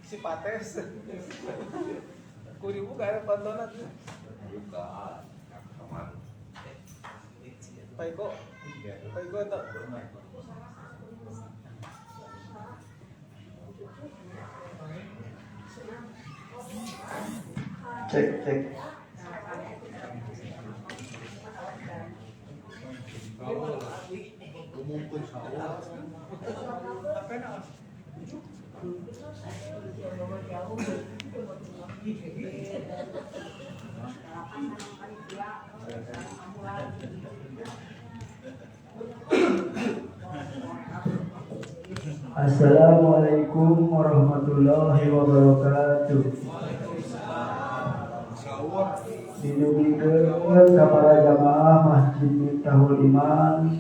Si Pates. Kuri buka ya pantonan. Buka. Aman. Paiko tak. Cek. Assalamualaikum warahmatullahi wabarakatuh. Dinugikeun kepada jamaah Masjid Miftahul Iman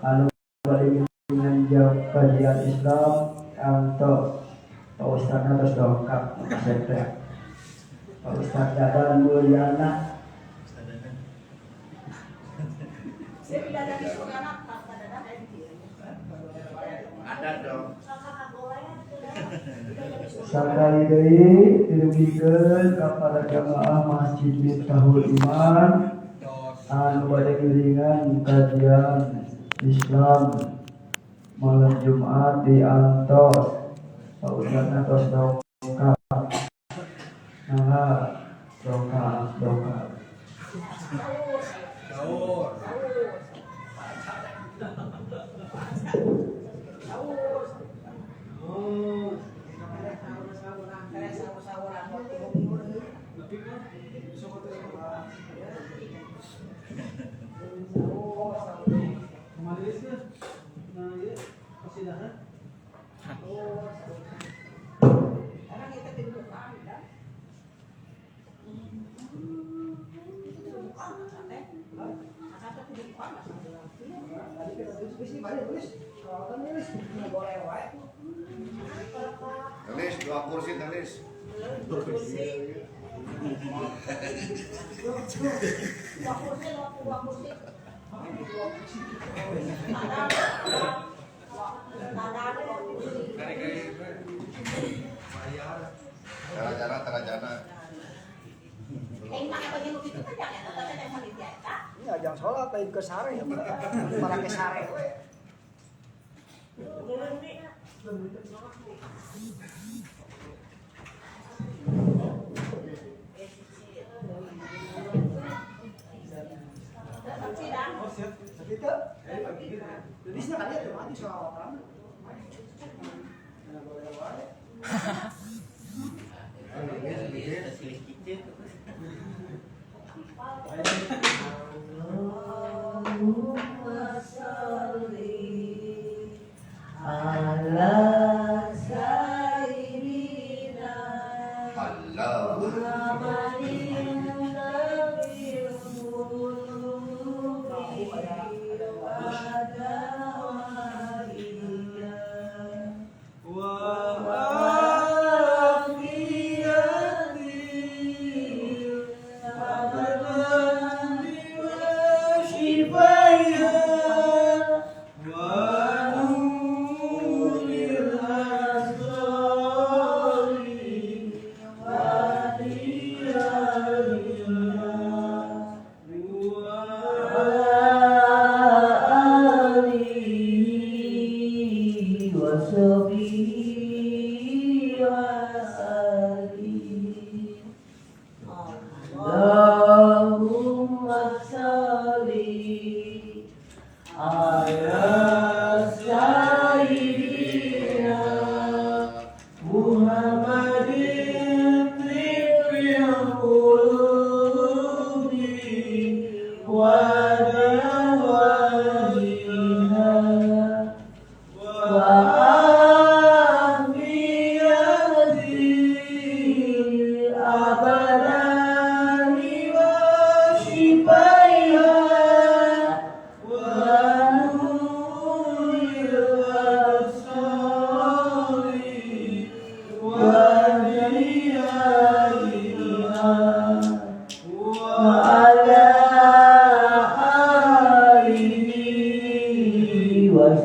anu bari nganjak kajian Islam antos Pak Ustaz atas dongkap sekretariat. Pak Ustaz Dadan Mulyana. Ada dong. Sakali deui dinugikeun kepada jamaah Masjid Miftahul Iman anu bade ngiringan kajian Islam malam Jumat di Antos. Pak Ustaz atas dongkap. Nah, dongkap. Tulis 2 kursi tulis. Tara-jana. Ini ajang sholat lain ke sare ya, malah ke sare.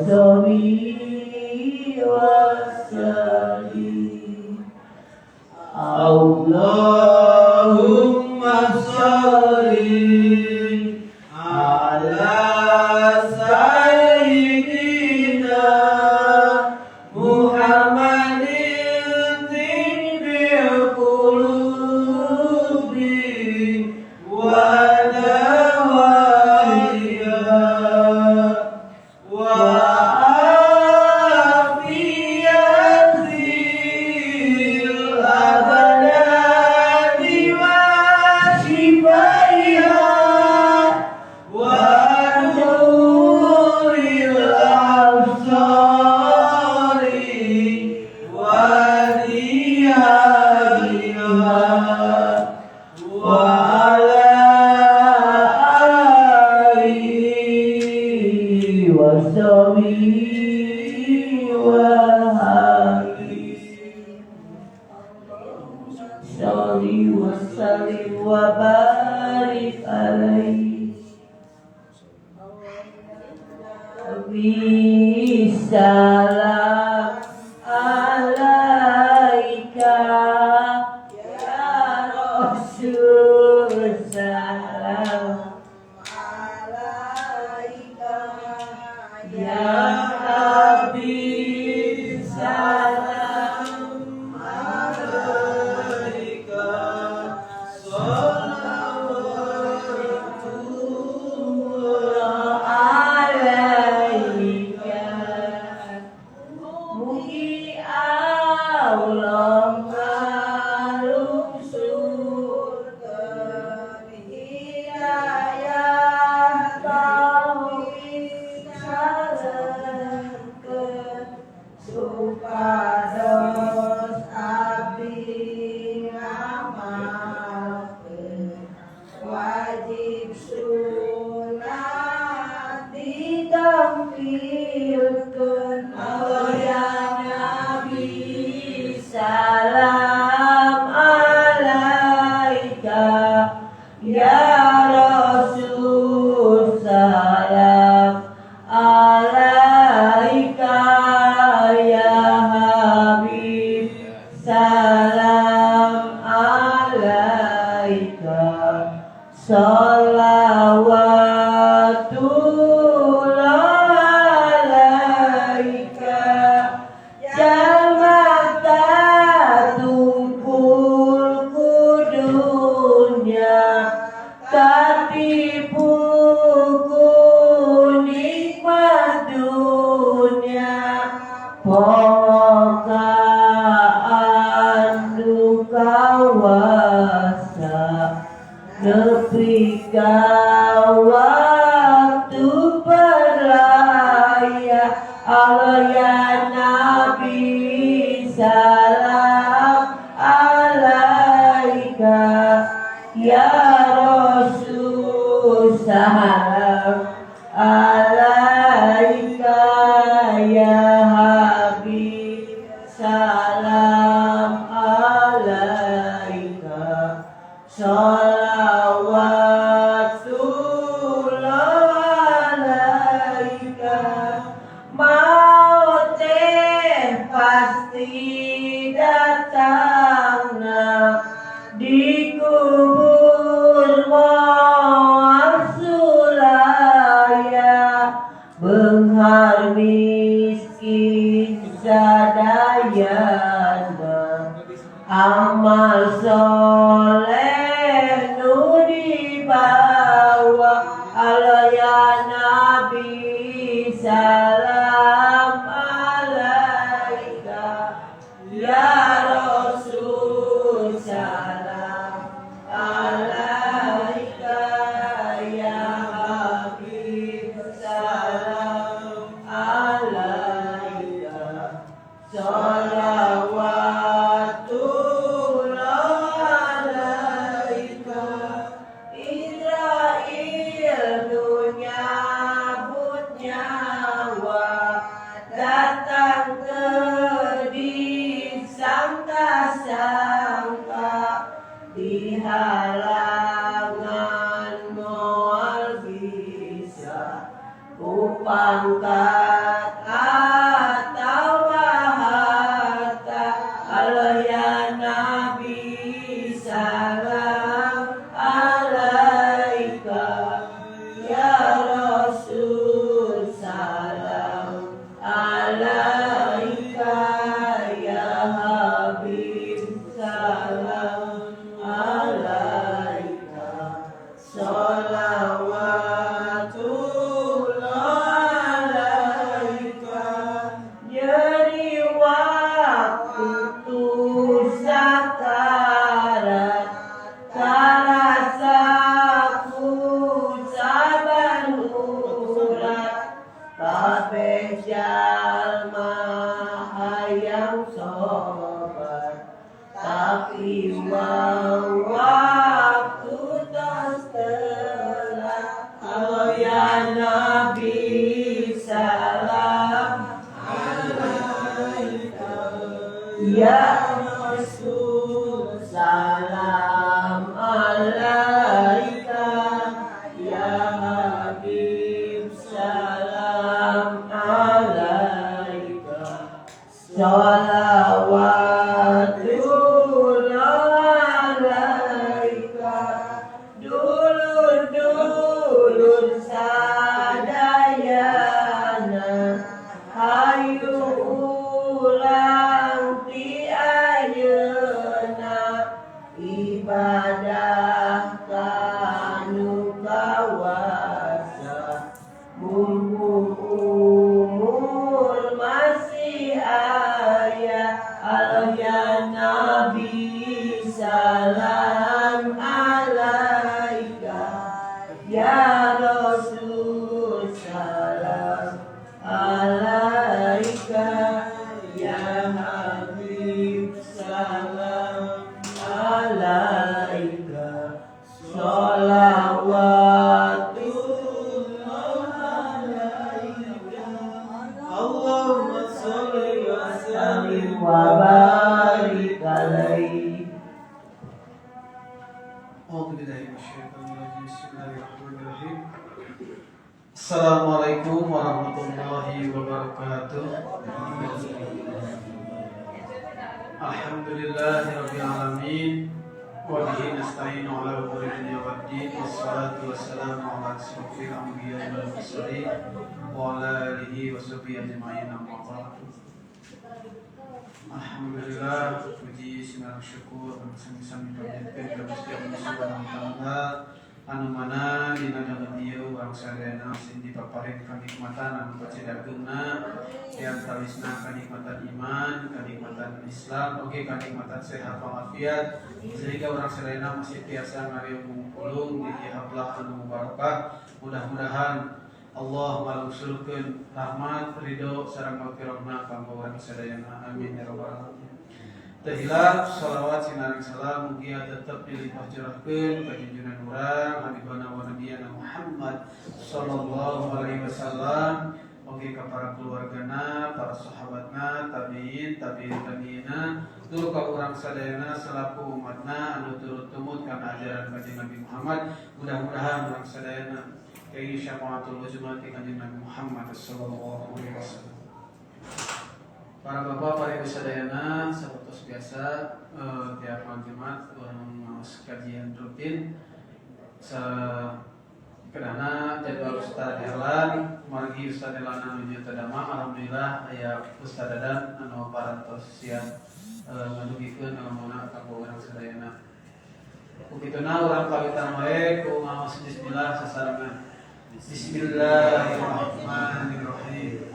wassabi wassalim. Allahumma sholli ala sayyidina Muhammadin tibbil qulubi wa dawaiha wa afiyatil abadani wa shifaiha wa nuril absari wa diyabiha wa ala alihi wa sahbihi wa Salli wa sallim wa barik alaihi. Bisalam alaika ya Rasul, salam alaika ya Habib, salam alaika, salawatullah alaika. Mugi Allah malungsurkeun hidayah tauhid sarekeun supados abdi ngamalkeun wajib sunat ditampilkeun. Allah ya Nabi, salam alaika ya Rasul, salam alaika ya Habib, salam alaika, salawatullah alaika. Jalmata tumpul kudunya, katipu ku nikmat dunia, pongkaan duka wasa, nepi ka waktu peraya. Allah ya Nabi, salam alaika ya Rasul, salam alaika ya Habib, salam alaika, salawatullah alaika. Maut pasti datangna, dikubur moal sulaya, benghar miskin sadayana, amal soleh nu dibawa. Allah ya Nabi, salam alaika ya Rasul, salam alaika ya Habib, salam alaika, salawatullah alaika. Israel dunia but nyawa, datang ke disangka-sangka, di halangan moal bisa ku pangkat Ya Rasul salam alaika, ya Habib salam alaika, sholawatullah alaika. Nyeri waktu sakarat, karasa ku saban urat, kabeh jalma hayang sobat, tapi waktu tos telat. Oh ya Nabi salam alaika, ya Rasul salam alaika, ya Habib salam alaika, sholawatullah alaika. Dulur-dulur sadayana, hayu ulang ti ayeuna, ibadah kanu kawasa, mumpung umur masih aya. Allah ya Nabi salam alaika, ya Rasul salam alaika, ya Habib salam alaika, sholawatullah alaika. Allahumma sholli wa sallim wa barik alaihi. Bismillahirrahmanirrahim. Assalamualaikum warahmatullahi wabarakatuh. Alhamdulillahirabbil alamin wa bihi nasta'inu ala umuri dunya waddin, wassalatu wassalamu ala asyrofil anbiya'i wal mursalin wa ala alihi wa sahbihi ajma'in, amma ba'du. Alhamdulillah, puji sinarang syukur bersama-sama panjatkeun ka Gusti Allah Subhanahu wa taala anu mana dina dangan ieu urang sadayana sin dipaparing kanikmatan anu pacidagungna, yang kalisna kanikmatan iman, kanikmatan Islam, oge kanikmatan sehat walafiat, sehingga urang sadayana masih biasa ngariung mungkulung di hablah anu mubarakah. Mudah-mudahan Allah malungsulkeun rahmat, ridho sareng maghfirahna kanggo urang sadayana. Amin ya rabbal alamin. Tahila sholawat sinareng salam mugia tetep dilimpah curahkeun ka junjungan urang habibana wa nabiyana Muhammad sallallahu alaihi wasallam, oge ka para keluargana, para sahabatna, tabi'in, tabi'ina, tur ka urang sadayana salaku umatna anu turut tumut kana ajaran kanjeng Nabi Muhammad. Mudah-mudahan urang sadayana kaya syafaatul uzma ti kanjeng Nabi Muhammad sallallahu alaihi wasallam. Para bapak, para ibu sadayana, sahabat biasa, tiap malam Jumat orang kajian rutin. Karena jadwal Ustaz Erlan, margi Ustaz Erlan anu nya tadama, alhamdulillah aya Ustaz Dadan anu parantos siang ngadugikeun alamana kanggo urang sadayana. Ukituna urang pawitan wae ku ngaos bismillah sasarangan. Bismillahirrahmanirrahim.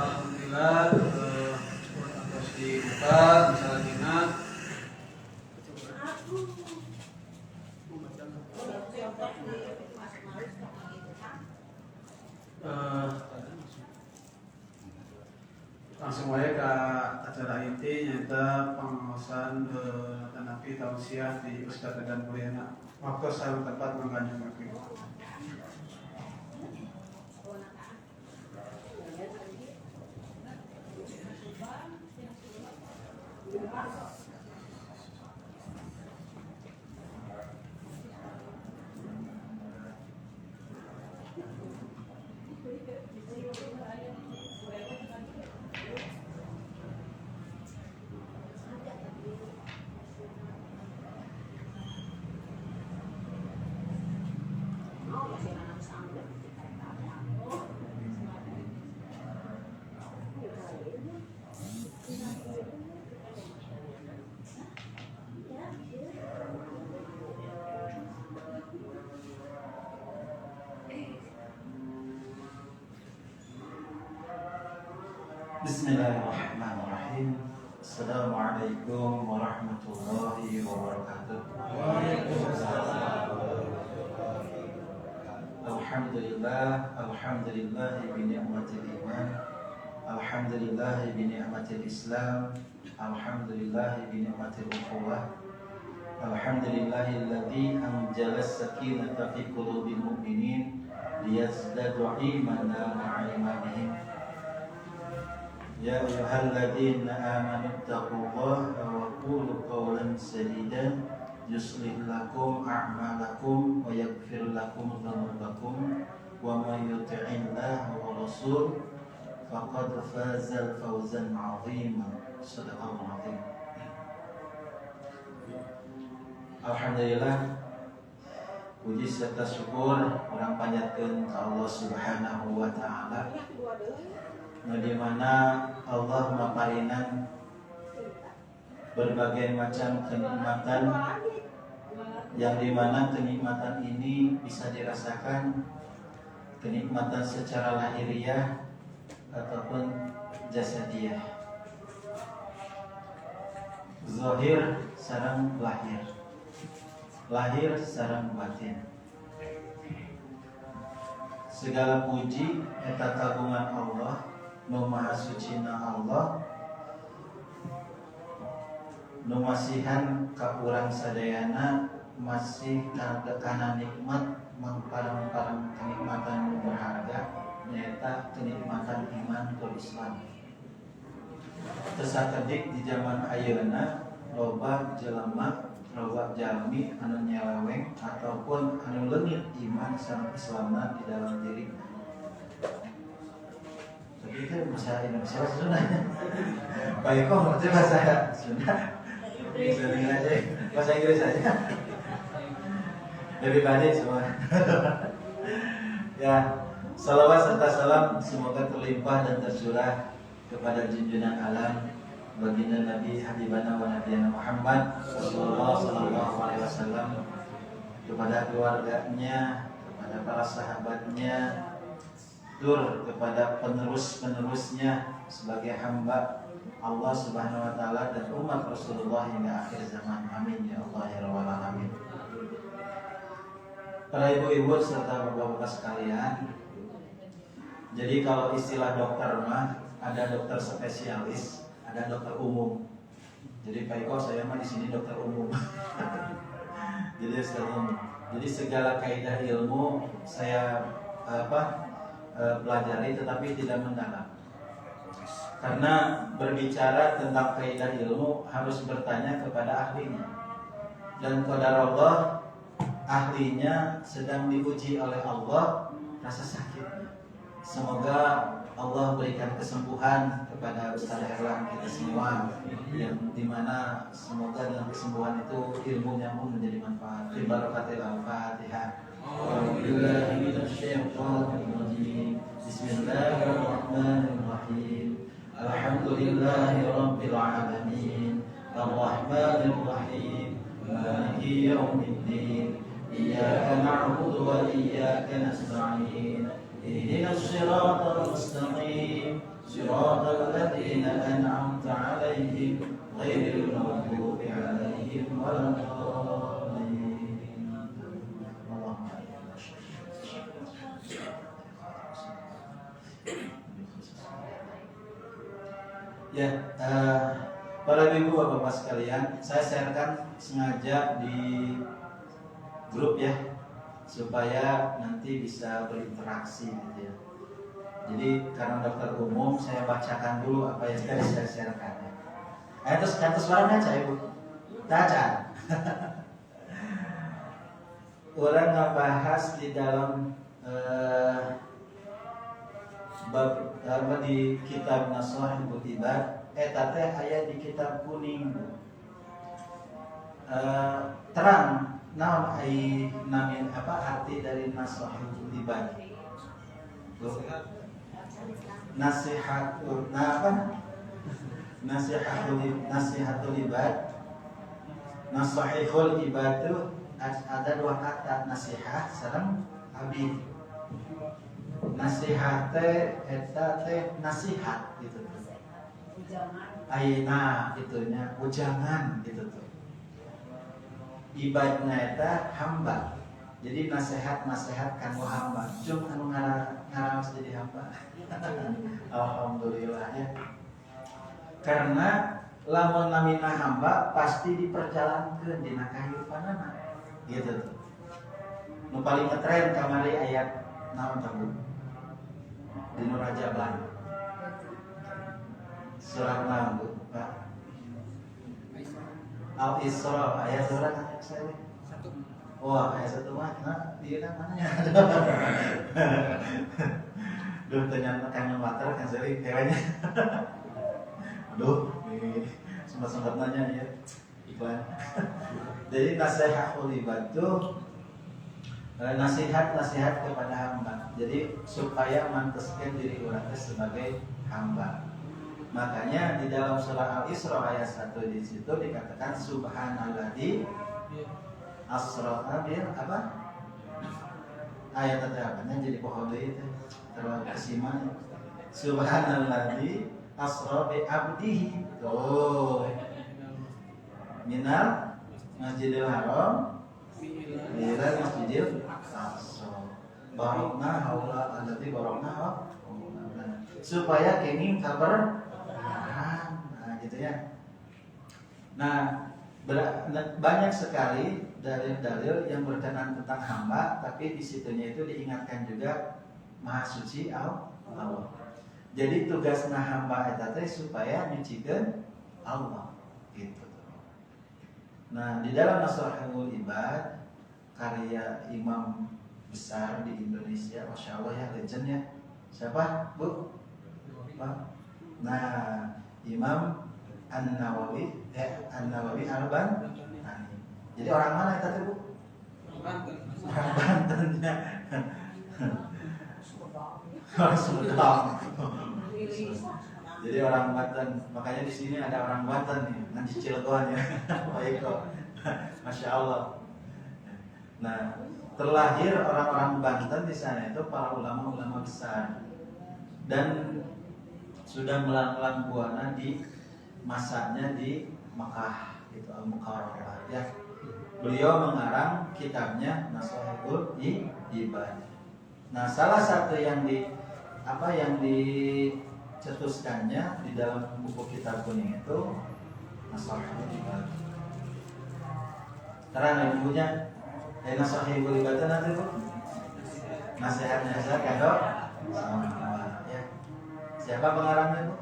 Alhamdulillah, terus dibuka misalnya langsung wae ke acara inti nyata pengawasan tanapi tausiah di Ustaz dan Mulyana. Waktu saya tepat mengandung waktu. Bismillahirrahmanirrahim. Assalamualaikum warahmatullahi wabarakatuh. Alhamdulillah bi ni'matil iman. Alhamdulillah bi ni'matil Islam. Alhamdulillah bi ni'matil ukhuwah. Alhamdulillahilladzi anzala as-sakinata fi qulubil mu'minin liyazdadu imanan ma'a imanihim. Ya ayyuhalladzina amanu taqullaha wa qulu qawlan sadidan yuslih lakum a'malakum wa yaghfir lakum dzunubakum wa may yuti'illaha wa rasul faqad faza fawzan 'azima. Shadaqallahu 'azim. Alhamdulillah, puji serta syukur orang panjatkeun ka Allah Subhanahu wa taala. Di mana Allah maparinan berbagai macam kenikmatan, yang dimana kenikmatan ini bisa dirasakan kenikmatan secara lahiriah ataupun jasadiah, zahir sareng lahir, lahir sareng batin. Segala puji eta kagungan Allah, nu maha sucina Allah, nu masihan ka urang sadayana masih kana nikmat mangparang-parang kenikmatan berharga, nyata kenikmatan iman ke Islam. Tesakedik di zaman ayeuna loba jelema, loba jalmi anu nyeleweng ataupun anu leungit iman sareng Islamna di dalam diri. Tapi itu bahasa Indonesia Sunda. Baik kok ngerti bahasa Sunda. Bisa aja bahasa Inggris aja. Lebih banyak semua. Ya, salawat serta salam semoga terlimpah dan tercurah kepada junjungan alam baginda Nabi Habibana wa Nabiyana Muhammad sallallahu alaihi wasallam, kepada keluarganya, kepada para sahabatnya, tur kepada penerus-penerusnya sebagai hamba Allah Subhanahu wa taala dan umat Rasulullah hingga akhir zaman. Amin ya Allah ya rabbal alamin. Para ibu-ibu serta bapak-bapak sekalian, jadi kalau istilah dokter mah ada dokter spesialis, ada dokter umum. Jadi Pak Iko, saya mah di sini dokter umum. Jadi segala kaidah ilmu saya pelajari tetapi tidak mendalam. Karena berbicara tentang kaidah ilmu harus bertanya kepada ahlinya. Dan qadarullah, ahlinya sedang diuji oleh Allah rasa sakit. Semoga Allah berikan kesembuhan kepada Ustaz Herlan kita semua, yang dimana semoga dalam kesembuhan itu ilmunya pun menjadi manfaat. Barakatil Al-Fatihah. Bismillahirrahmanirrahim. Alhamdulillahirabbil alamin. Arrahmanir rahim. Maliki yaumiddin. Iyyaka na'budu wa iyyaka nasta'in. Ihdinas siratal mustaqim. Siratal ladzina an'amta 'alaihim ghairil maghdubi 'alaihim waladdallin. Ya, para ibu bapak sekalian, saya sharekan sengaja di grup ya, supaya nanti bisa berinteraksi gitu ya. Jadi karena dokter umum, saya bacakan dulu apa yang tadi saya sharekan ya. Terus suaranya aja ibu, baca. Orang ngebahas di dalam bab di kitab Nashihul Ibad, eta teh aya di kitab kuning. Terang naon ai namin apa arti dari Nashihul Ibad? Nasihatul Nasihatul Ibad. Nashihul Ibad itu ada dua kata, nasihat sareng abid. Nasihat teh eta teh nasihat gitu. Aina itunya ujangan gitu tuh. Ibadna eta hamba. Jadi nasihat kanggo hamba. Cung anu ngaraos jadi hamba. Alhamdulillah ya. Karena lamun namina hamba pasti diperjalankeun dina kahirupanana. Gitu tuh. Nu paling ngetren kamari ayat naon tah Bu? Di Nur Rajaban. Surah naon Bu? Pak. Al-Isra ayat surah saya. Wah, ayat 1 mah ieu namanya. Duh ternyata kangen water kan sering kayaknya. Aduh, ini sempat nanya ya iklan. Jadi nasihatul ibad itu nasihat kepada hamba. Jadi supaya manteskan diri orang sebagai hamba. Makanya di dalam surah Al-Isra ayat 1 di situ dikatakan subhanalladzi asra bil apa? Ayat apa? Jadi pohon itu terlalu kesiman. Subhanalladzi asra bi abdihi. Tuh. Minal Masjidil Haram ila Masjidil Aqsa. Barokna haula allati barokna supaya kenging kabar. Nah, gitu ya. Nah, banyak sekali dalil-dalil yang berkenaan tentang hamba, tapi di situnya itu diingatkan juga Maha Suci Allah. Jadi tugasna hamba eta teh supaya nyucikeun Allah gitu. Nah, di dalam Nashihul Ibad karya imam besar di Indonesia, Masya Allah ya, legend ya. Siapa Bu? Nah, Imam An-Nawawi Al-Albani. Jadi orang mana itu Bu? Orang Banten ya. Orang Sumedang. Jadi orang Banten, makanya di sini ada orang Banten nih, nanti Cilegon ya. Baik kok. Masya Allah. Nah, terlahir orang-orang Banten di sana itu para ulama-ulama besar dan sudah melanglang buana di masanya di Mekah itu Al-Mukarramah ya. Beliau mengarang kitabnya Nashihul Ibad. Nah, salah satu yang dicetuskannya di dalam buku kitab kuning itu Nashihul Ibad. Terang ibunya, Nashihul Ibad itu nanti Bu. Nasihatnya saya kado sama ya. Siapa pengarangnya Bu?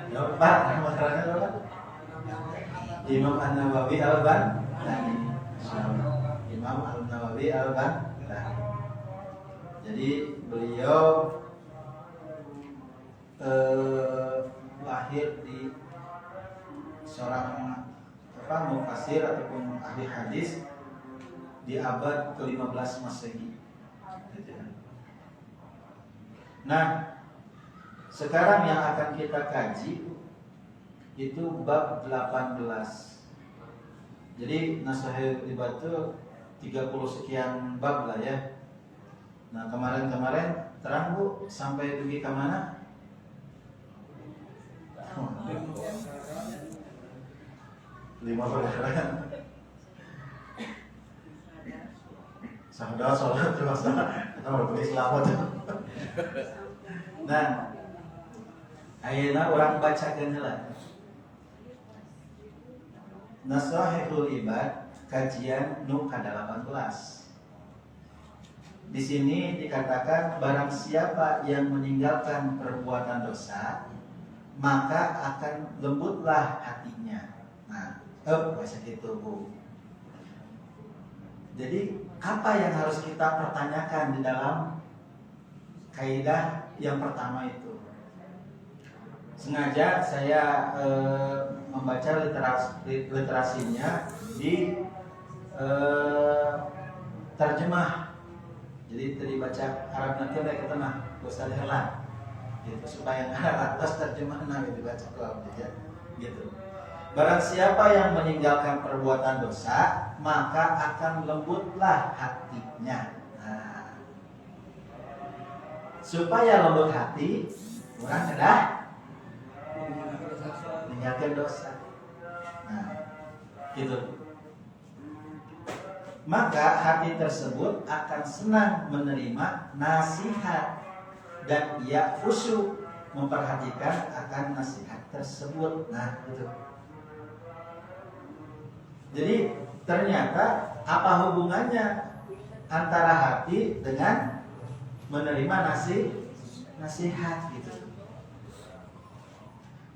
Ya Pak, pengarangnya Pak. Imam An-Nawawi Al-Albani. Imam An-Nawawi Al-Albani. Jadi beliau lahir di seorang mufassir ataupun ahli hadis di abad ke-15 Masehi. Nah, sekarang yang akan kita kaji itu bab 18. Jadi Nashihul Ibad itu 30 sekian bab lah ya. Nah, kemarin terang Bu sampai pergi ke mana? Lima perkara. Sahadat sholat terus kita berbeli selamat. Nah, ayeuna orang bacakeun heula. Nashihul Ibad kajian nu ke-18. Di sini dikatakan barang siapa yang meninggalkan perbuatan dosa, maka akan lembutlah hatinya. Nah, bahasa itu Bu. Jadi apa yang harus kita pertanyakan di dalam kaidah yang pertama itu? Sengaja saya membaca literasinya di terjemah. Jadi tadi baca Arab nanti udah ketengah, Ustaz Herlan. Gitu supaya Arab atas terjemahnya dibaca kalau ya. Gitu. Barang siapa yang meninggalkan perbuatan dosa, maka akan lembutlah hatinya. Nah, supaya lembut hati orang kedah meninggalkan dosa. Nah, gitu. Maka hati tersebut akan senang menerima nasihat dan ia khusyuk memperhatikan akan nasihat tersebut. Nah, itu. Jadi ternyata apa hubungannya antara hati dengan menerima nasihat gitu.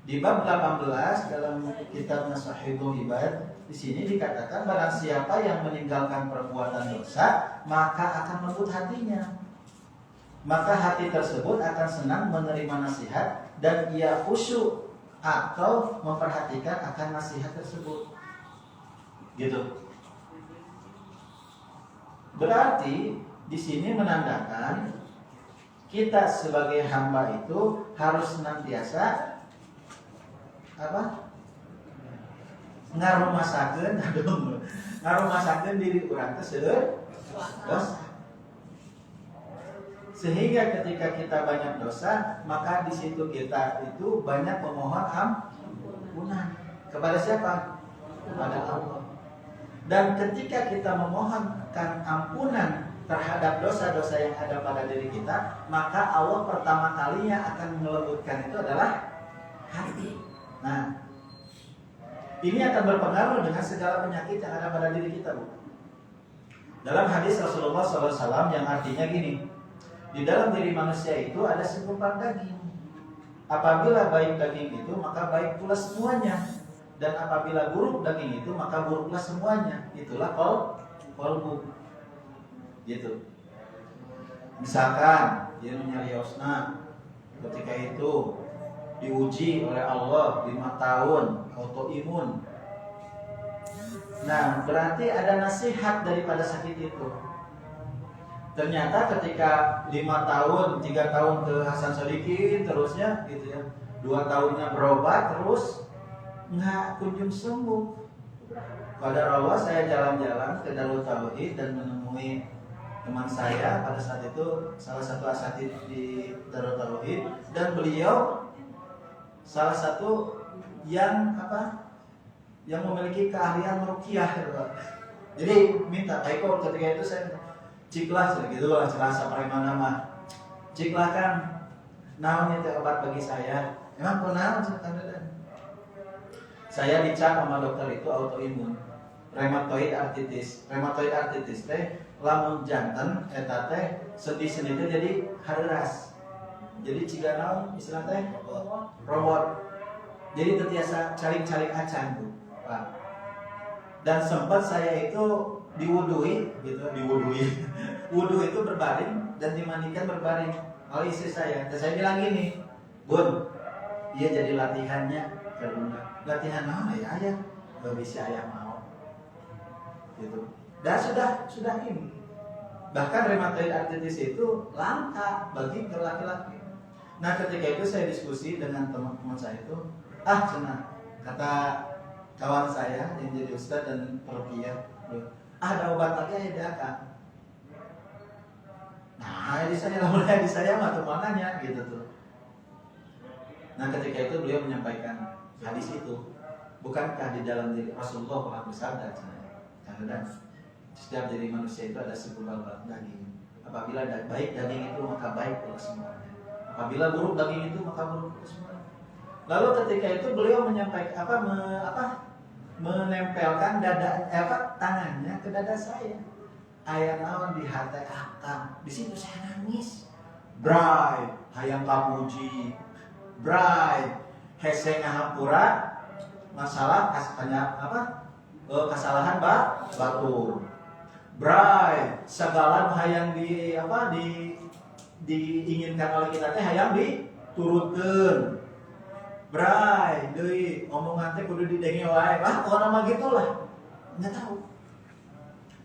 Di bab 18 dalam kitab Nasahihul Ibad di sini dikatakan barang siapa yang meninggalkan perbuatan dosa maka akan lembut hatinya. Maka hati tersebut akan senang menerima nasihat dan ia khusyuk atau memperhatikan akan nasihat tersebut. Gitu. Berarti di sini menandakan kita sebagai hamba itu harus senantiasa ngarumasakeun diri urang teh dosa. Sehingga ketika kita banyak dosa, maka di situ kita itu banyak memohon ampunan kepada siapa? Kepada Allah. Dan ketika kita memohonkan ampunan terhadap dosa-dosa yang ada pada diri kita, maka Allah pertama kalinya akan melembutkan itu adalah hati. Nah, ini akan berpengaruh dengan segala penyakit yang ada pada diri kita, Bu. Dalam hadis Rasulullah SAW yang artinya gini, di dalam diri manusia itu ada segumpal daging. Apabila baik daging itu, maka baik pula semuanya. Dan apabila buruk daging itu, maka buruklah semuanya. Itulah qalbu. Gitu. Misalkan dia nyariosna ketika itu diuji oleh Allah 5 tahun autoimun. Nah, berarti ada nasihat daripada sakit itu. Ternyata ketika 5 tahun, 3 tahun ke Hasan Sadikin terusnya gitu ya. 2 tahunnya berobat terus nggak kunjung sembuh. Pada Allah saya jalan-jalan ke Darul Tauhid dan menemui teman saya pada saat itu salah satu asatidz di Darul Tauhid dan beliau salah satu yang yang memiliki keahlian meruqyah. Jadi minta Pak Eko ketika itu saya ciklah gitu lah serasa preman mah. Ciklah kan naon itu obat bagi saya. Emang kunaon sebenarnya? Saya dicap sama dokter itu autoimun. Rheumatoid arthritis. Rheumatoid arthritis teh lamun janten eta teh sendi-sendi teh jadi hareras. Jadi ciga naon istilah teh robot. Jadi terbiasa calik-calik acan tuh, Pak. Dan sempat saya itu diwudui gitu, wudu itu berbaring dan dimandikan berbaring oleh istri saya. Dan saya bilang gini, Bun, dia jadi latihannya karena latihan mana ya ayah, gak bisa ayah mau, gitu. Dan sudah ini. Bahkan rheumatoid arthritis itu langka bagi laki-laki. Nah ketika itu saya diskusi dengan teman-teman saya itu, cenah kata kawan saya yang jadi ustadz dan peruqyah, ada obat lagi ya Kak. Nah di saya mah mananya gitu tuh. Nah ketika itu beliau menyampaikan hadis itu, bukankah di dalam diri Rasulullah pernah bersabda, karena setiap diri manusia itu ada segumpal daging. Apabila baik daging itu maka baik pula semuanya. Apabila buruk daging itu maka buruk pula semuanya. Lalu ketika itu beliau menyampaikan menempelkan tangannya ke dada saya. Aya naon di hati akang. Di situ saya nangis. Bray, hayang kapuji. Bray, hese ngahapura masalah kesalahan batur. Bray, segala hayang diinginkan oleh kita teh hayang diturutkeun. Bray, deui omongan teh kudu didenge wae. Orang mah gitulah. Enggak tahu.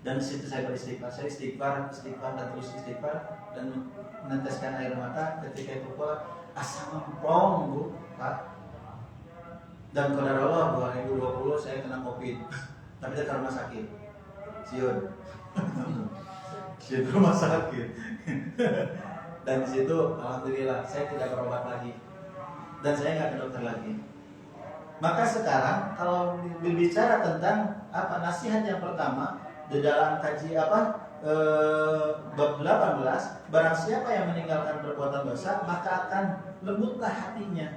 Dan di situ saya beristighfar, dan terus istighfar dan meneteskan air mata. Ketika itu pula asa ngomprong, Bu, Pak. Dan qadar Allah 2020 saya kena Covid. Tapi ke rumah sakit. Siun rumah sakit. Dan di situ alhamdulillah saya tidak berobat lagi dan saya nggak ke dokter lagi. Maka sekarang kalau berbicara tentang apa nasihat yang pertama di dalam kaji bab 18, barang siapa yang meninggalkan perbuatan dosa maka akan lembutlah hatinya,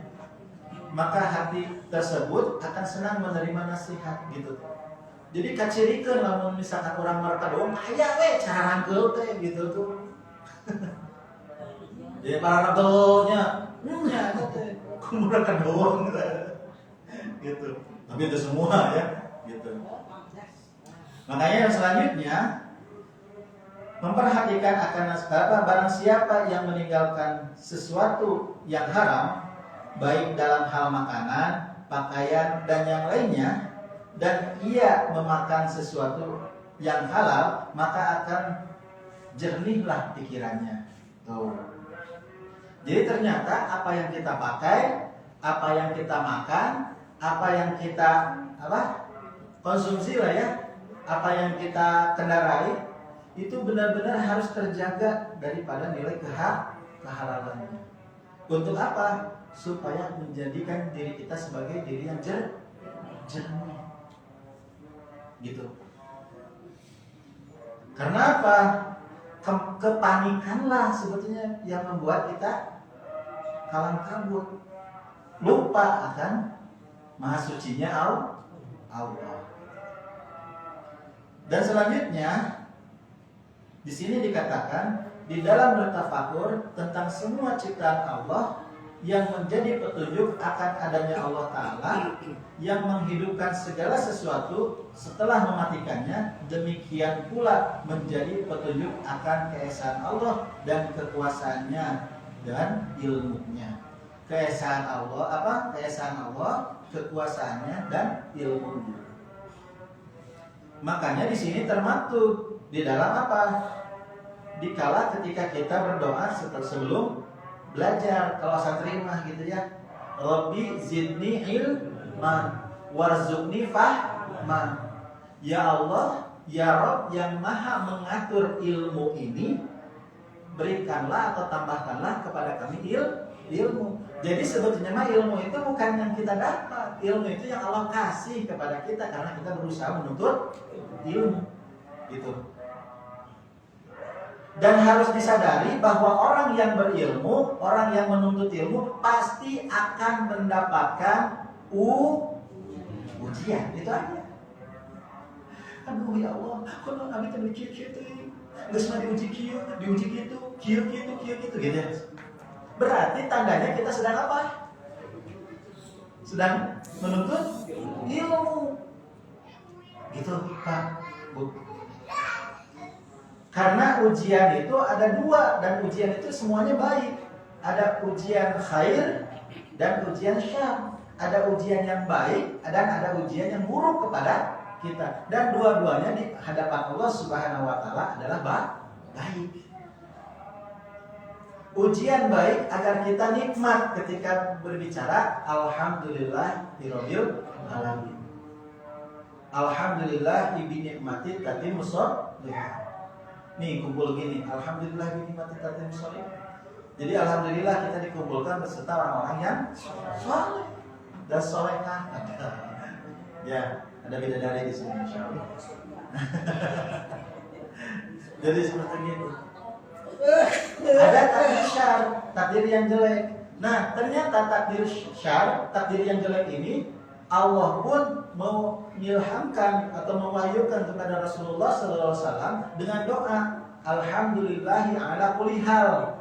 maka hati tersebut akan senang menerima nasihat gitu. Jadi kacirikeun lamun misalkan orang mereka doang aya we cara rangkeul teh gitu tuh. Jadi para ragolnya nya teh kumaha doang gitu. Tapi itu semua ya gitu. Makanya yang selanjutnya memperhatikan akan barang siapa yang meninggalkan sesuatu yang haram baik dalam hal makanan, pakaian dan yang lainnya, dan ia memakan sesuatu yang halal, maka akan jernihlah pikirannya. Tuh. Jadi ternyata apa yang kita pakai, apa yang kita makan, apa yang kita konsumsi lah ya, apa yang kita kendarai itu benar-benar harus terjaga daripada nilai kehalalannya. Untuk apa? Supaya menjadikan diri kita sebagai diri yang jernih. Gitu. Karena apa? Kepanikanlah sebetulnya yang membuat kita kalang kabut, lupa akan maha sucinya Allah. Dan selanjutnya di sini dikatakan di dalam bertafakur tentang semua ciptaan Allah yang menjadi petunjuk akan adanya Allah Ta'ala yang menghidupkan segala sesuatu setelah mematikannya, demikian pula menjadi petunjuk akan keesaan Allah dan kekuasaannya dan ilmunya. Keesaan Allah Keesaan Allah, kekuasaannya dan ilmunya. Makanya di sini termaktub di dalam apa? Dikala ketika kita berdoa sebelum belajar, kalau santri mah gitu ya, Rabbi zidni ilman warzuqni fahman. Ya Allah, ya Rabb yang maha mengatur ilmu ini, berikanlah atau tambahkanlah kepada kami ilmu. Jadi sebetulnya mah ilmu itu bukan yang kita dapat, ilmu itu yang Allah kasih kepada kita karena kita berusaha menuntut ilmu gitu. Dan harus disadari bahwa orang yang berilmu, orang yang menuntut ilmu pasti akan mendapatkan ujian. Itu aja. Aduh ya Allah, kalau kami tadi kieu teh, geus mah diuji kitu gitu ya. Berarti tandanya kita sedang apa? Sedang menuntut ilmu. Gitu, Pak, Bu. Karena ujian itu ada dua, dan ujian itu semuanya baik. Ada ujian khair dan ujian syar. Ada ujian yang baik dan ada ujian yang buruk kepada kita. Dan dua-duanya di hadapan Allah Subhanahu wa Ta'ala adalah baik. Ujian baik agar kita nikmat ketika berbicara alhamdulillahirabbil alamin. Alhamdulillah bi nikmati tatimmu sholihat. Nih kumpul gini, alhamdulillah bi nikmati tatimmu sholihat. Jadi alhamdulillah kita dikumpulkan beserta orang-orang yang saleh dan solehah. Ya, ada bidadari di sini insyaallah. Jadi seperti itu. Ada takdir syar, takdir yang jelek. Nah, ternyata takdir syar, takdir yang jelek ini Allah pun mengilhamkan atau mewahyukan kepada Rasulullah SAW dengan doa alhamdulillahi ala kulli hal.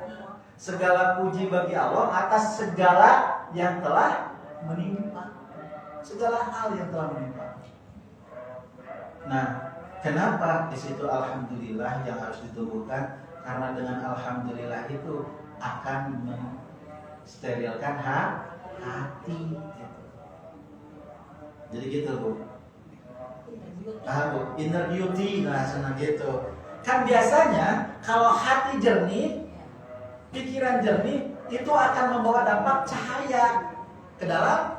Segala puji bagi Allah atas segala yang telah menimpa. Segala hal yang telah menimpa. Nah, kenapa di situ alhamdulillah yang harus ditumbuhkan? Karena dengan alhamdulillah itu akan mensterilkan hati. Jadi gitu, Bu. Bu, inner beauty bahasanya gitu. Kan biasanya kalau hati jernih, pikiran jernih itu akan membawa dampak cahaya ke dalam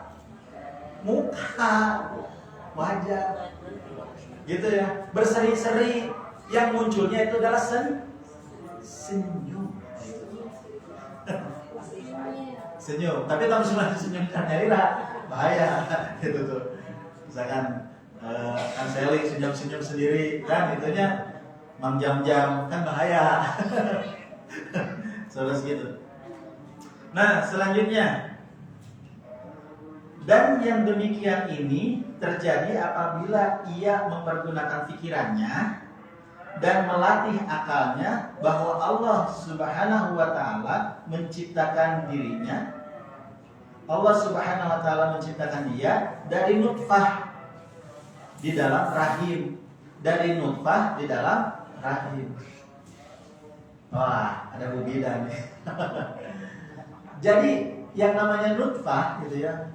muka, wajah. Gitu ya. Berseri-seri yang munculnya itu adalah senyum. senyum. Tapi kalau cuma senyum karena ira, bahaya. Gitu tuh. Misalkan kan Seli senyum-senyum sendiri, kan itunya Mang Jam-Jam, kan bahaya. Seperti gitu. Nah, selanjutnya, dan yang demikian ini terjadi apabila ia mempergunakan pikirannya dan melatih akalnya bahwa Allah Subhanahu wa taala menciptakan dirinya. Allah Subhanahu wa taala menciptakan dia dari nutfah di dalam rahim, dari nutfah di dalam rahim. Wah, ada Bu Bidan nih. Jadi yang namanya nutfah gitu ya.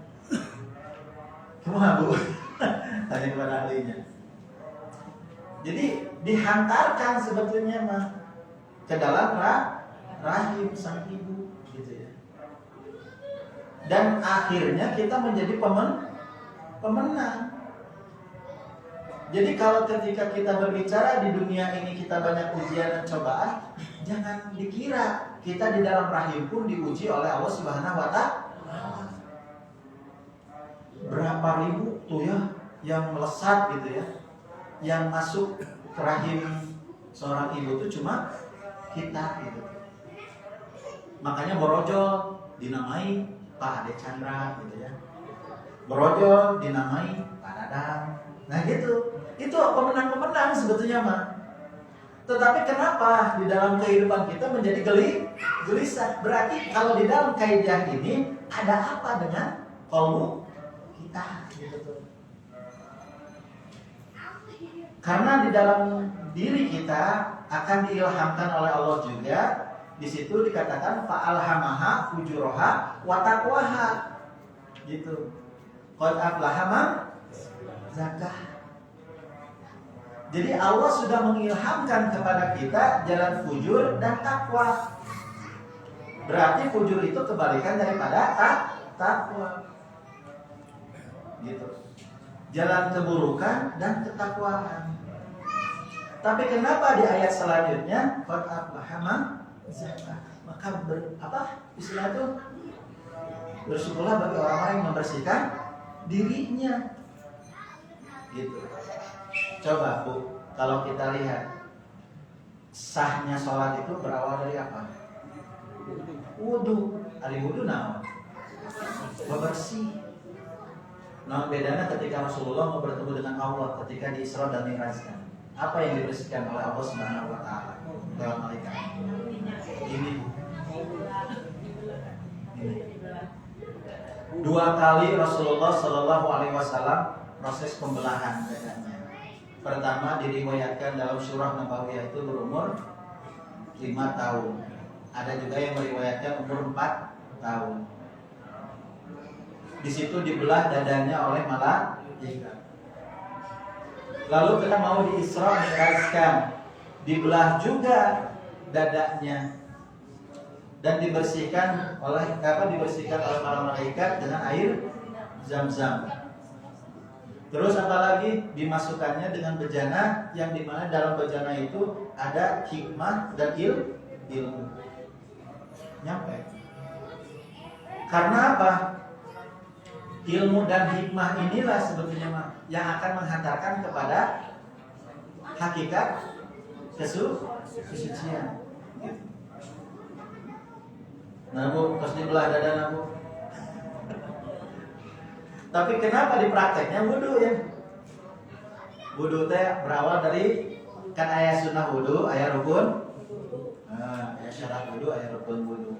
Kumaha Bu? Tanya kepada ahlinya. Jadi dihantarkan sebetulnya mah ke dalam rahim sang ibu gitu ya. Dan akhirnya kita menjadi pemenang. Jadi kalau ketika kita berbicara di dunia ini kita banyak ujian dan cobaan, jangan dikira kita di dalam rahim pun diuji oleh Allah Subhanahu wa taala. Berapa ribu tuh ya yang melesat gitu ya, yang masuk ke rahim seorang ibu itu cuma kita gitu. Makanya borojol dinamai Pak Ade Chandra gitu ya, borojol dinamai Pak Dadang. Nah gitu, itu pemenang-pemenang sebetulnya mah. Tetapi kenapa di dalam kehidupan kita menjadi gelisah? Berarti kalau di dalam kaidah ini ada apa dengan kolbu kita gitu. Karena di dalam diri kita akan diilhamkan oleh Allah juga. Di situ dikatakan fa'alhamaha fujuraha wa taqwaha. Gitu. Qad aflaha man zakah. Jadi Allah sudah mengilhamkan kepada kita jalan fujur dan takwa. Berarti fujur itu kebalikan daripada takwa. Gitu. Jalan keburukan dan ketakwaan. Tapi kenapa di ayat selanjutnya qad aflaha man zakah? Maka istilah itu bersyukurlah bagi orang-orang yang membersihkan dirinya. Gitu. Coba Bu, kalau kita lihat sahnya sholat itu berawal dari apa? Wudu. Ari wudu naon? Bersih. Nah, bedanya ketika Rasulullah mau bertemu dengan Allah ketika di Isra dan Mi'rajkan. Apa yang dibersihkan oleh Allah Subhanahu wa taala lewat malaikat? Ini. Dua kali Rasulullah Shallallahu alaihi wasallam proses pembelahan dadanya. Pertama diriwayatkan dalam surah Nabawiyah itu berumur 5 tahun. Ada juga yang meriwayatkan umur 4 tahun. Di situ dibelah dadanya oleh malaikat. Lalu kita mau diisra Mi'rajkan, dibelah juga dadanya dan dibersihkan oleh para malaikat dengan air Zam-Zam. Terus apalagi dimasukkannya dengan bejana yang dimana dalam bejana itu ada hikmah dan ilmu. Nyampe. Karena apa? Ilmu dan hikmah inilah sebetulnya yang akan menghantarkan kepada hakikat kesucian. Nah Bu, terus dibelah dada Bu. Tapi kenapa di prakteknya wudu ya? Wudu teh berawal dari kan ayat sunnah wudu, ayat rukun, ayat syarat wudu, ayat rukun wudu,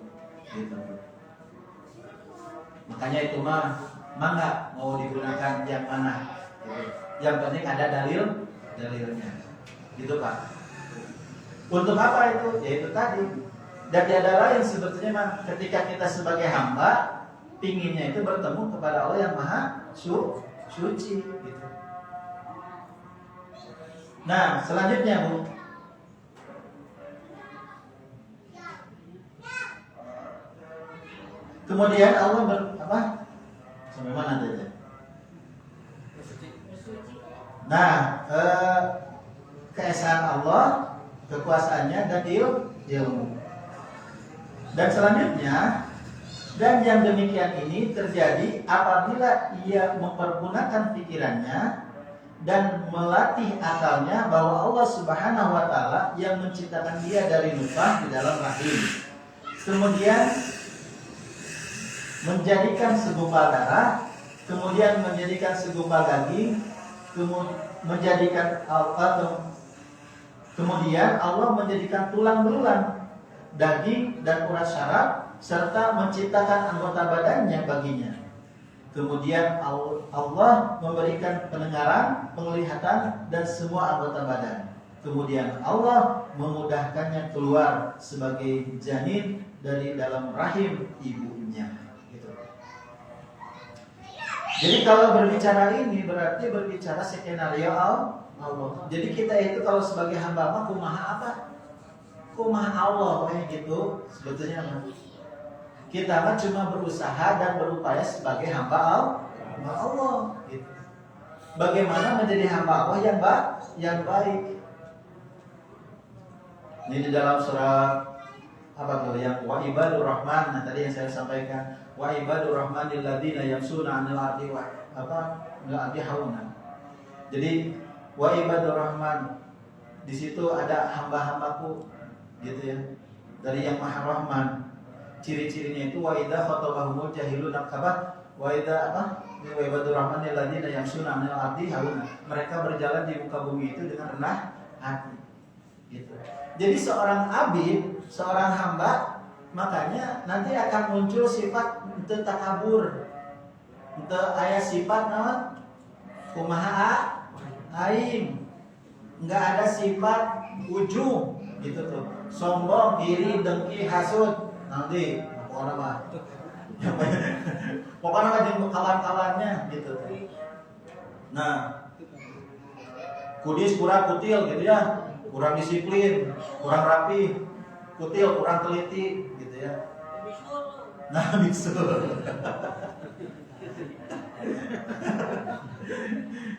gitu. Makanya itu mangga mau digunakan yang mana? Gitu. Yang penting ada dalilnya, gitu Pak. Untuk apa itu? Yaitu tadi. Dan tiada lain sebetulnya ketika kita sebagai hamba pinginnya itu bertemu kepada Allah yang maha suci gitu. Nah selanjutnya Bu, kemudian Allah sampai mana tadi? Nah keesaan Allah, kekuasaannya dan ilmu. Dan selanjutnya Dan yang demikian ini terjadi apabila ia mempergunakan pikirannya dan melatih akalnya bahwa Allah Subhanahu wa taala yang menciptakan dia dari nutfah di dalam rahim. Kemudian menjadikan segumpal darah, kemudian menjadikan segumpal daging, kemudian Allah menjadikan tulang belulang, daging dan urat syaraf serta menciptakan anggota badannya baginya. Kemudian Allah memberikan pendengaran, penglihatan dan semua anggota badan. Kemudian Allah memudahkannya keluar sebagai janin dari dalam rahim ibunya. Gitu. Jadi kalau berbicara ini berarti berbicara skenario Allah. Jadi kita itu kalau sebagai hamba Allah kumaha apa? Kumaha Allah kayak gitu sebetulnya. Kita mah cuma berusaha dan berupaya sebagai hamba Allah. Gitu. Bagaimana menjadi hamba Allah yang baik? Ini di dalam surat apa tuh yang wa ibadur rahman. Nah, tadi yang saya sampaikan wa ibadur rahmanil ladzina yamsuna 'alal ardi wa hauna. Jadi wa ibadur rahman di situ ada hamba-hambaku gitu ya. Dari yang Maha Rahman. Ciri-cirinya itu wa idza khatabahumul jahilun akaba wa idza wa ibadur rahmanil ladzina yamsuna 'alal ardi hauna. Mereka berjalan di muka bumi itu dengan rendah hati. Gitu. Jadi seorang abid, seorang hamba, makanya nanti akan muncul sifat ente takabur, ente aya sifat naon kumaha aing, nggak ada sifat ujung gitu tuh, sombong, iri, dengki, hasud, nanti pokoknya mah, pokoknya mah jeung kawan-kawannya gitu tuh. Nah, kudis kurang kutil gitu ya. Kurang disiplin, kurang rapi, kutil, kurang teliti, gitu ya. Nah, bisul.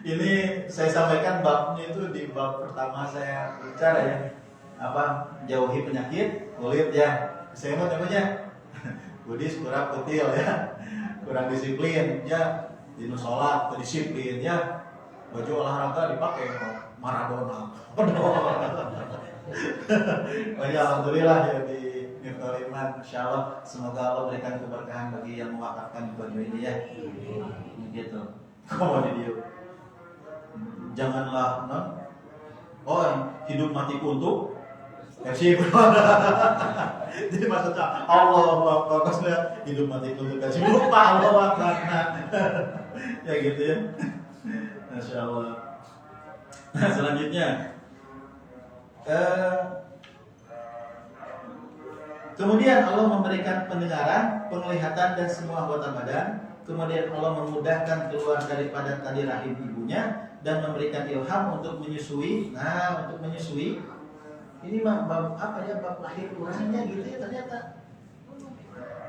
Ini saya sampaikan babnya itu di bab pertama saya bicara ya. Apa? Jauhi penyakit kulit ya. Saya mau namanya kudis, kurang kutil ya. Kurang disiplin ya. Dinu sholat, disiplin ya. Baju olahraga dipakai Maradona. Oh ya, alhamdulillah ya di Miftahul Iman. Insyaallah semoga Allah berikan keberkahan bagi yang mewakafkan baju ini ya. Gitu. Kamu di dia. Janganlah hidup mati untuk kasih. Jadi maksudnya Allah maksudnya hidup mati untuk kasih. Lupa Allah makna. Ya gitu ya. Masya Allah. Nah, selanjutnya kemudian Allah memberikan pendengaran, penglihatan dan semua anggota badan. Kemudian Allah memudahkan keluar daripada tadi rahim ibunya dan memberikan ilham untuk menyusui. Nah, untuk menyusui ini mah bab apa ya, bab lahir urangnya gitu ya ternyata.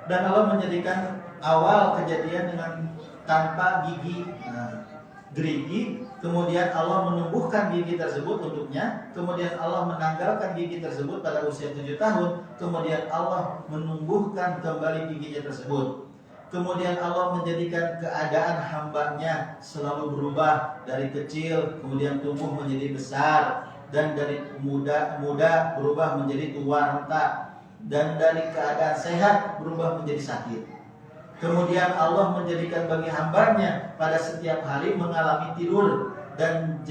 Dan Allah menjadikan awal kejadian dengan tanpa gigi. Nah, gerigi, kemudian Allah menumbuhkan gigi tersebut untuknya, kemudian Allah menanggalkan gigi tersebut pada usia 7 tahun, kemudian Allah menumbuhkan kembali giginya tersebut. Kemudian Allah menjadikan keadaan hambanya selalu berubah dari kecil, kemudian tumbuh menjadi besar, dan dari muda berubah menjadi tua renta, dan dari keadaan sehat berubah menjadi sakit. Kemudian Allah menjadikan bagi hambanya pada setiap hari mengalami tidur dan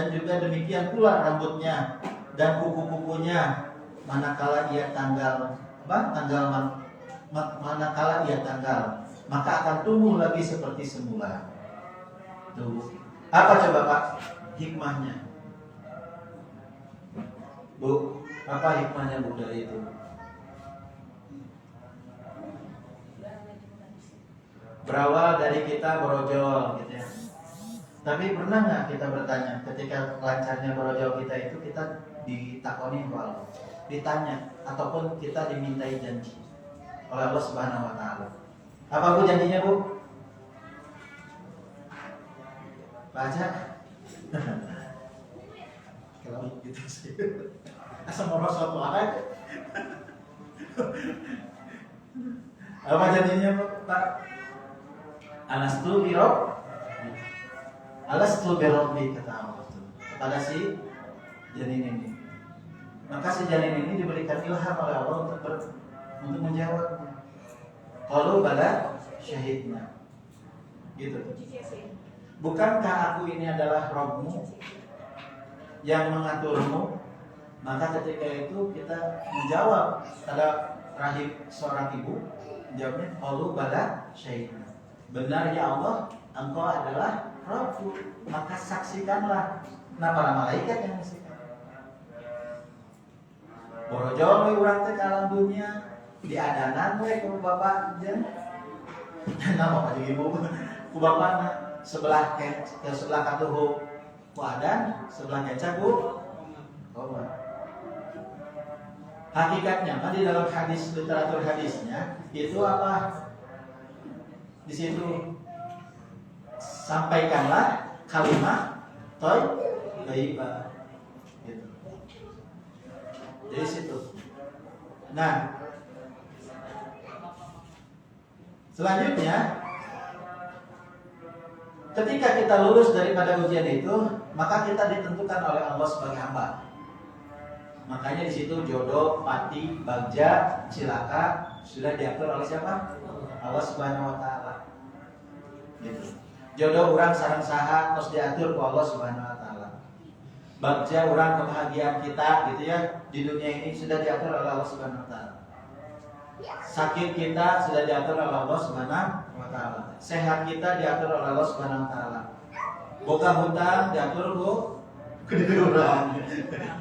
juga demikian pula rambutnya dan kuku-kukunya manakala ia tanggal maka akan tumbuh lagi seperti semula. Tuh. Apa coba Pak hikmahnya? Bu, apa hikmahnya Bu dari itu? Berawal dari kita brojol gitu ya. Tapi pernah nggak kita bertanya ketika lancarnya brojol kita itu kita ditakoni Allah, ditanya ataupun kita dimintai janji oleh Allah Subhanahu wa taala. Apa Bu janjinya Bu? Baca. Kalau gitu sih. Asal mau suatu aja. Apa jadinya Pak? Alastu birabbi kata Allah itu kepada si janin ini. Maka si janin ini diberikan ilham oleh Allah untuk menjawabnya. Qalu bala syahidna. Gitu. Bukankah aku ini adalah Rabbmu yang mengaturmu? Maka ketika itu kita menjawab pada rahim seorang ibu, jawabnya qalu bala syahidna. Benar ya Allah, Engkau adalah Rabbku, maka saksikanlah. Nah, para malaikat yang menyaksikan. Borojol we urang teh ka alam dunia, diadanan we ku bapak jeung nama Pak Ibu. Ku bapakna sebelah ke sebelah katuhu ku adan, sebelah keca ku kobar. Hakikatnya di dalam hadis, literatur hadisnya itu apa? Di situ sampaikanlah kalimat thayyibah gitu. Jadi situ. Nah, selanjutnya ketika kita lulus daripada ujian itu, maka kita ditentukan oleh Allah sebagai hamba. Makanya di situ jodoh, pati, bagja, cilaka sudah diatur oleh siapa? Allah Subhanahu wa taala. Gitu. Jodoh orang sareng saha terus diatur ku Allah Subhanahu wa taala. Bagja orang kebahagiaan kita gitu ya di dunia ini sudah diatur oleh Allah Subhanahu wa taala. Sakit kita sudah diatur oleh Allah Subhanahu wa taala. Sehat kita diatur oleh Allah Subhanahu wa taala. Boga hutang diatur ku gede urang.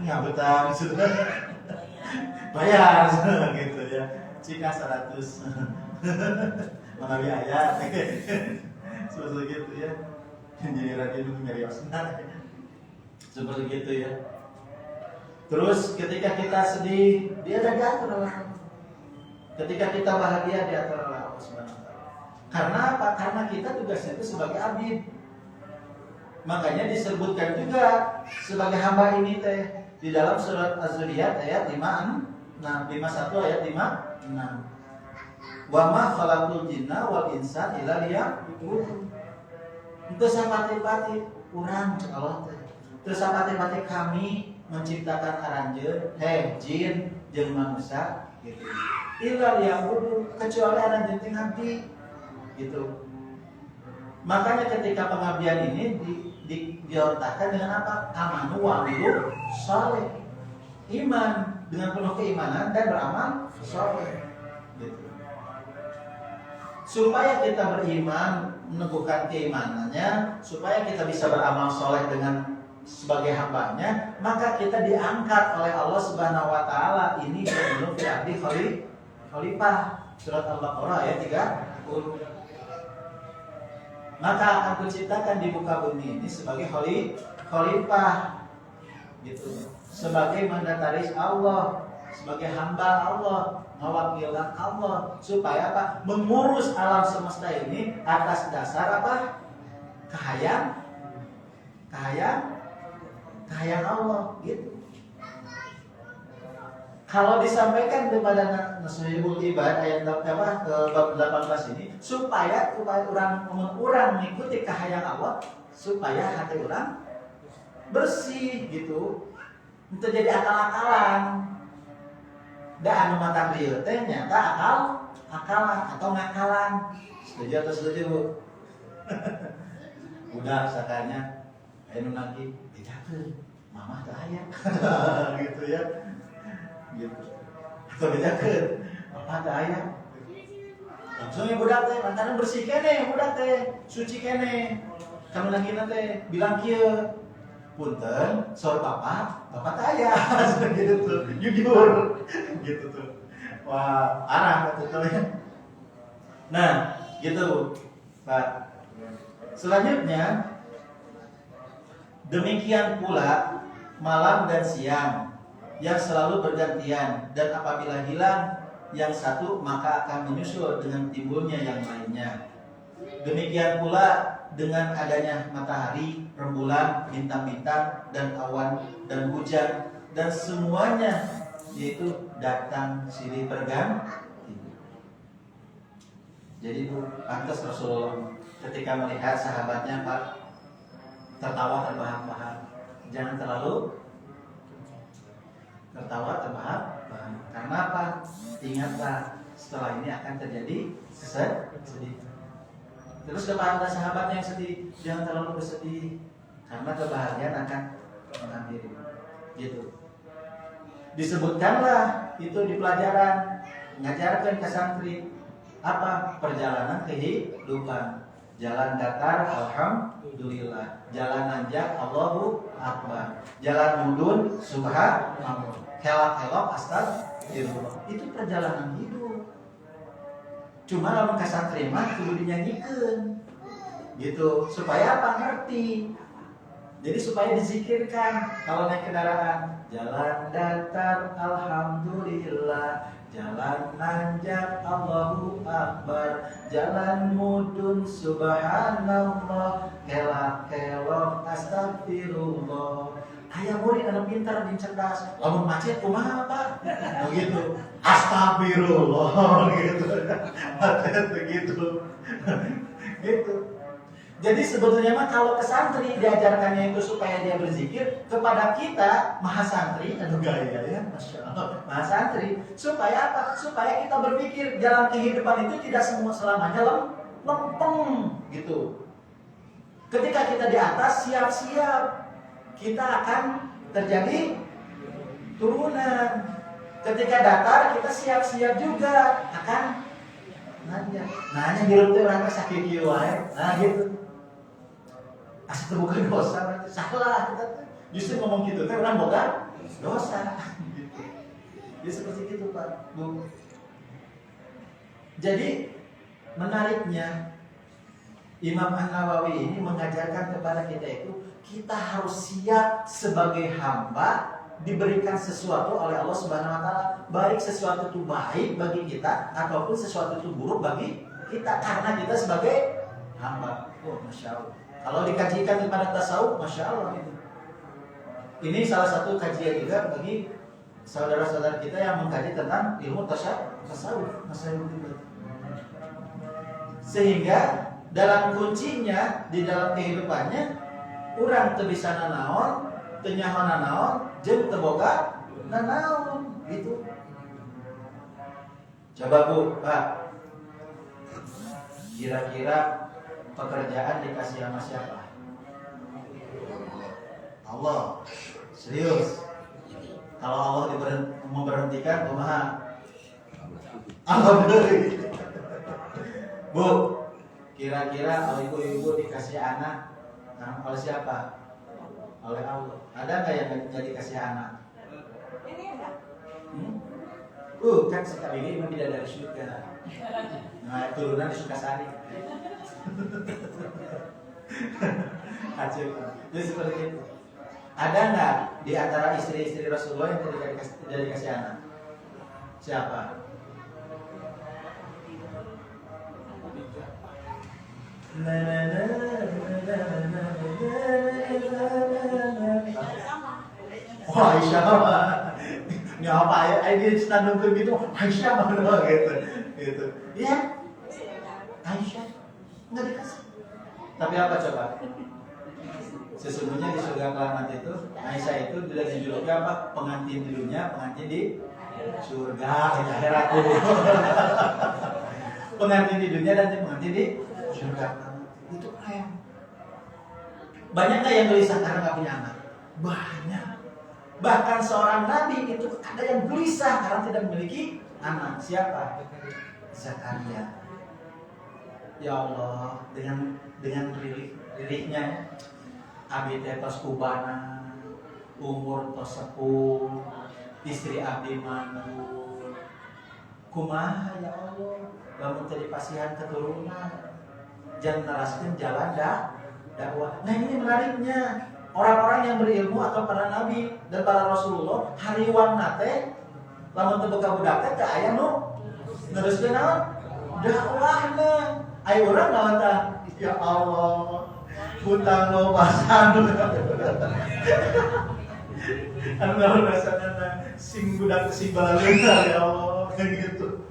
Nggak hutang sudah bayar gitu ya. Cika 100. Manawi ayat. Seperti gitu ya. Jadi radio nyariosna. Seperti gitu ya. Terus ketika kita sedih, dia ada diatur oleh Allah. Ketika kita bahagia diatur oleh Allah Subhanahu wa taala. Karena apa? Karena kita tugasnya itu sebagai abid. Makanya disebutkan juga sebagai hamba ini teh di dalam surat Az-Zuriyat ayat 51 ayat 56. Wa ma khalaqul jinna wal insa illa liya'budun. Itu sapati-pati urang cek Allah teh. Terus sapati-pati kami menciptakan aranjeun, jin jeung manusia gitu. Illa liya'budun, kecuali aranjeun teh ngabdi gitu. Makanya ketika pengabdian ini diontakkan dengan apa? Amanu wa amilu sholeh. Iman dengan penuh keimanan dan beramal sholeh. Gitu. Supaya kita beriman, meneguhkan keimanannya, supaya kita bisa beramal soleh dengan sebagai hambanya, maka kita diangkat oleh Allah Subhanahu wa taala. Ini belum diabdi khalifah. Surat Al-Baqarah ayat 30. Maka akan kuciptakan di muka bumi ini sebagai khalifah gitu. Sebagai mandataris Allah, sebagai hamba Allah, mewakilkan Allah supaya apa? Mengurus alam semesta ini atas dasar apa? Kahayang Allah gitu. Kalau disampaikan kepada Nasuhibul Ibad ayat ke 18 ini supaya orang mengikuti kahayang Allah supaya hati orang bersih gitu. Itu jadi akal-akalan. Da anu mata rieu teh nyata akalan atau ngakalan. Setuju atau setuju, Bu? Udah sakanya anu lagi bedakeun. Mamah teh aya. Gitu ya. Gitu. Atau bedakeun. Papa teh aya. Langsung ya budak teh, lantaran bersih kene budak teh, suci kene. Kanu lagi teh bilang kieu. Punten, soal papa teh aya. Gitu tuh, jujur. Gitu tuh. Wah, arah betul ya. Nah, gitu, Pak. Selanjutnya, demikian pula malam dan siang yang selalu bergantian, dan apabila hilang yang satu maka akan menyusul dengan timbulnya yang lainnya. Demikian pula dengan adanya matahari, rembulan, bintang-bintang, dan awan, dan hujan, dan semuanya yaitu datang silih berganti. Jadi Bu, pantas Rasulullah ketika melihat sahabatnya Pak tertawa terbahak-bahak. Jangan terlalu tertawa terbahak-bahak. Karena apa? Ingatlah setelah ini akan terjadi kesedihan. Terus kepada sahabatnya yang sedih, jangan terlalu bersedih karena kebahagiaan akan menghampiri. Gitu. Disebutkanlah itu di pelajaran mengajarkan ke santri apa? Perjalanan kehidupan. Jalan datar alhamdulillah, jalan nanjak Allahu akbar, jalan mudun subhanallah, kelak-kelok astagfirullah. Itu perjalanan hidup. Cuma lamun ka santri mah kudu dinyanyikeun. Gitu, supaya apa? Ngerti. Jadi supaya dizikirkan kalau naik kendaraan, jalan datar alhamdulillah, jalan nanjak Allahu akbar, jalan mudun subhanallah, kelak-kelok astagfirullah. Aya murid anu pintar jeung cerdas, lamun macet kumaha Pak? Begitu. Astagfirullah gitu. Macet begitu. Gitu. Jadi sebetulnya mah kalau ke santri diajarkannya itu supaya dia berzikir, kepada kita maha santri, aduh gaya ya, masya Allah, maha santri, supaya apa? Supaya kita berpikir jalan kehidupan itu tidak semua selamanya lempeng gitu. Ketika kita di atas siap-siap, kita akan terjadi turunan. Ketika datar kita siap-siap juga akan nanjak. Nanya hirup teh urang sakit kieu wae. Nah gitu. Asa teu bukan dosa berarti salah kita teh. Justru ngomong gitu teh urang boga dosa. Gitu. Jadi seperti itu Pak, Bu. Jadi menariknya Imam An-Nawawi ini mengajarkan kepada kita itu kita harus siap sebagai hamba diberikan sesuatu oleh Allah Subhanahu wa taala, baik sesuatu itu baik bagi kita ataupun sesuatu itu buruk bagi kita karena kita sebagai hamba. Oh, Masya Allah. Kalau dikajikan kepada tasawuf, Masya Allah itu. Ini salah satu kajian juga bagi saudara-saudara kita yang mengkaji tentang ilmu tasawuf, sehingga dalam kuncinya di dalam kehidupannya urang teu bisa nanaon, teu nyaho nanaon, jeung teu boga nanaon gitu. Coba Bu, Pak. Kira-kira pekerjaan dikasih sama siapa? Allah. Serius. Kalau Allah memberhentikan, kumaha? Alhamdulillah. Bu, kira-kira kalau ibu-ibu dikasih anak, nah, oleh siapa? Oleh Allah. Ada nggak yang nggak dikasih anak? Ini enggak. Kan sekali ini memang tidak dari surga. Nah, turunan di Sukasari. Acil. Jadi seperti itu. Ada nggak di antara istri-istri Rasulullah yang tidak dikasih anak? Siapa? Wah, Aisyah mah nggak apa ya? Ini standar begitu, Aisyah mah gitu. Ya, Aisyah nggak dikasih. Tapi apa coba? Sesungguhnya di surga kelamat itu Aisyah itu sudah dijuluki apa? Pengantin di dunia, pengantin di surga, di akhirat. Pengantin di dunia dan pengantin di surga. Itu keren. Banyak nggak yang gelisah karena nggak punya anak? Banyak. Bahkan seorang nabi itu ada yang gelisah karena tidak memiliki anak. Siapa? Zakaria. Ya Allah, dengan liriknya abdi teh tos kubana, umur tos sepuh, istri abdi mandul. Kumaha ya Allah, lamun teh dipasihan keturunan. Jangan neraskeun jalan dakwah. Nah ini menariknya. Orang-orang yang berilmu atau para nabi dan para Rasulullah hariwan nate lamun teu boga budak teh teu aya nu neruskeun naon? Dakwahna. Aya urang naon tah? Ya Allah. Hutang lobasan. Anu naon rasana sing budak sing balaleuna ya Allah gitu.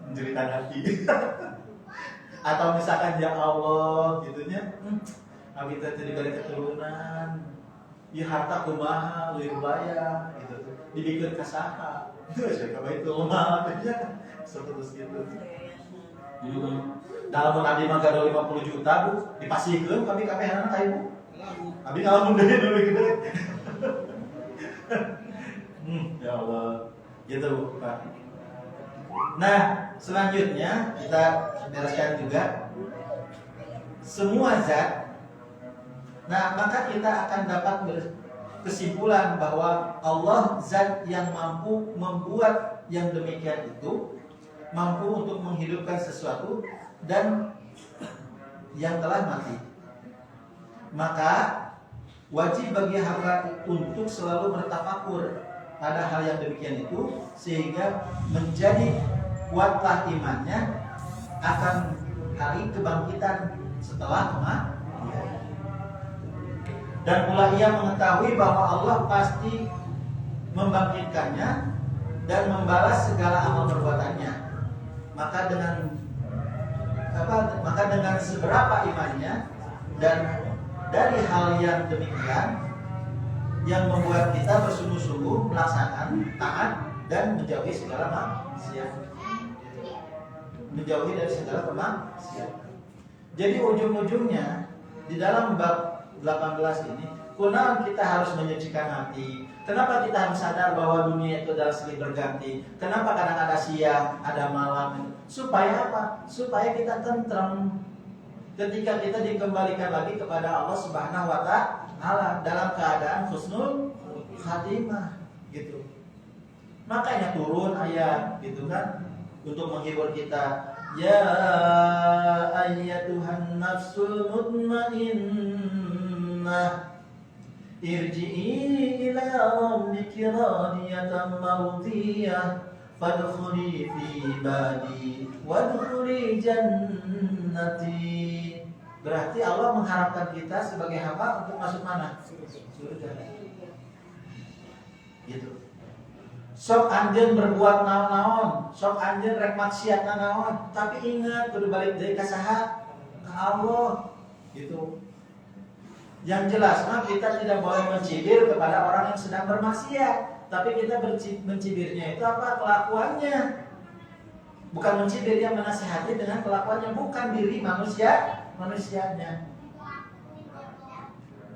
Menjeritan hati. Atau misalkan ya Allah gitunya, abi teh diberi keturunan, ya harta kumaha leuwih baya gitu tuh. Dibikeun ka saha? Saya ka Baitul Mal aja. Seperti gitu. Dalam abdi mah gado 50 juta Bu, dipasihkeun kami kabehanana ka ibu. Abi ngalamun deui leuwih gede. Ya Allah. Gitu Pak. Nah, selanjutnya kita bereskan juga semua zat. Nah, maka kita akan dapat kesimpulan bahwa Allah zat yang mampu membuat yang demikian itu, mampu untuk menghidupkan sesuatu dan yang telah mati. Maka wajib bagi hamba untuk selalu bertafakur pada hal yang demikian itu, sehingga menjadi kuatlah imannya akan hari kebangkitan setelah kematian. Dan pula ia mengetahui bahwa Allah pasti membangkitkannya dan membalas segala amal perbuatannya. Maka dengan seberapa imannya dan dari hal yang demikian yang membuat kita bersungguh-sungguh melaksanakan taat dan menjauhi segala maksiat. Menjauhi dari segala kemaksiatan. Jadi ujung-ujungnya di dalam bab 18 ini, kenapa kita harus menyucikan hati? Kenapa kita harus sadar bahwa dunia itu adalah silih berganti? Kenapa kadang ada siang, ada malam? Supaya apa? Supaya kita tentrem ketika kita dikembalikan lagi kepada Allah Subhanahu wa Ta'ala dalam keadaan husnul khatimah gitu. Makanya turun ayat gitu kan untuk menghibur kita. Ya ayyatuhan nafsul mutmainnah irji'i ila rabbiki radiyatan mardiyah fadkhuli fi ibadi wadkhuli jannati. Berarti Allah mengharapkan kita sebagai hamba untuk masuk mana? Surga. Gitu. Sok anjeun berbuat naon-naon, sok anjeun rek maksiat naon, tapi ingat kudu balik deui ka saha? Ka Allah. Gitu. Yang jelas mah kita tidak boleh mencibir kepada orang yang sedang bermaksiat, tapi kita mencibirnya itu apa? Kelakuannya. Bukan mencibir, dia menasihati dengan kelakuannya, bukan diri manusianya.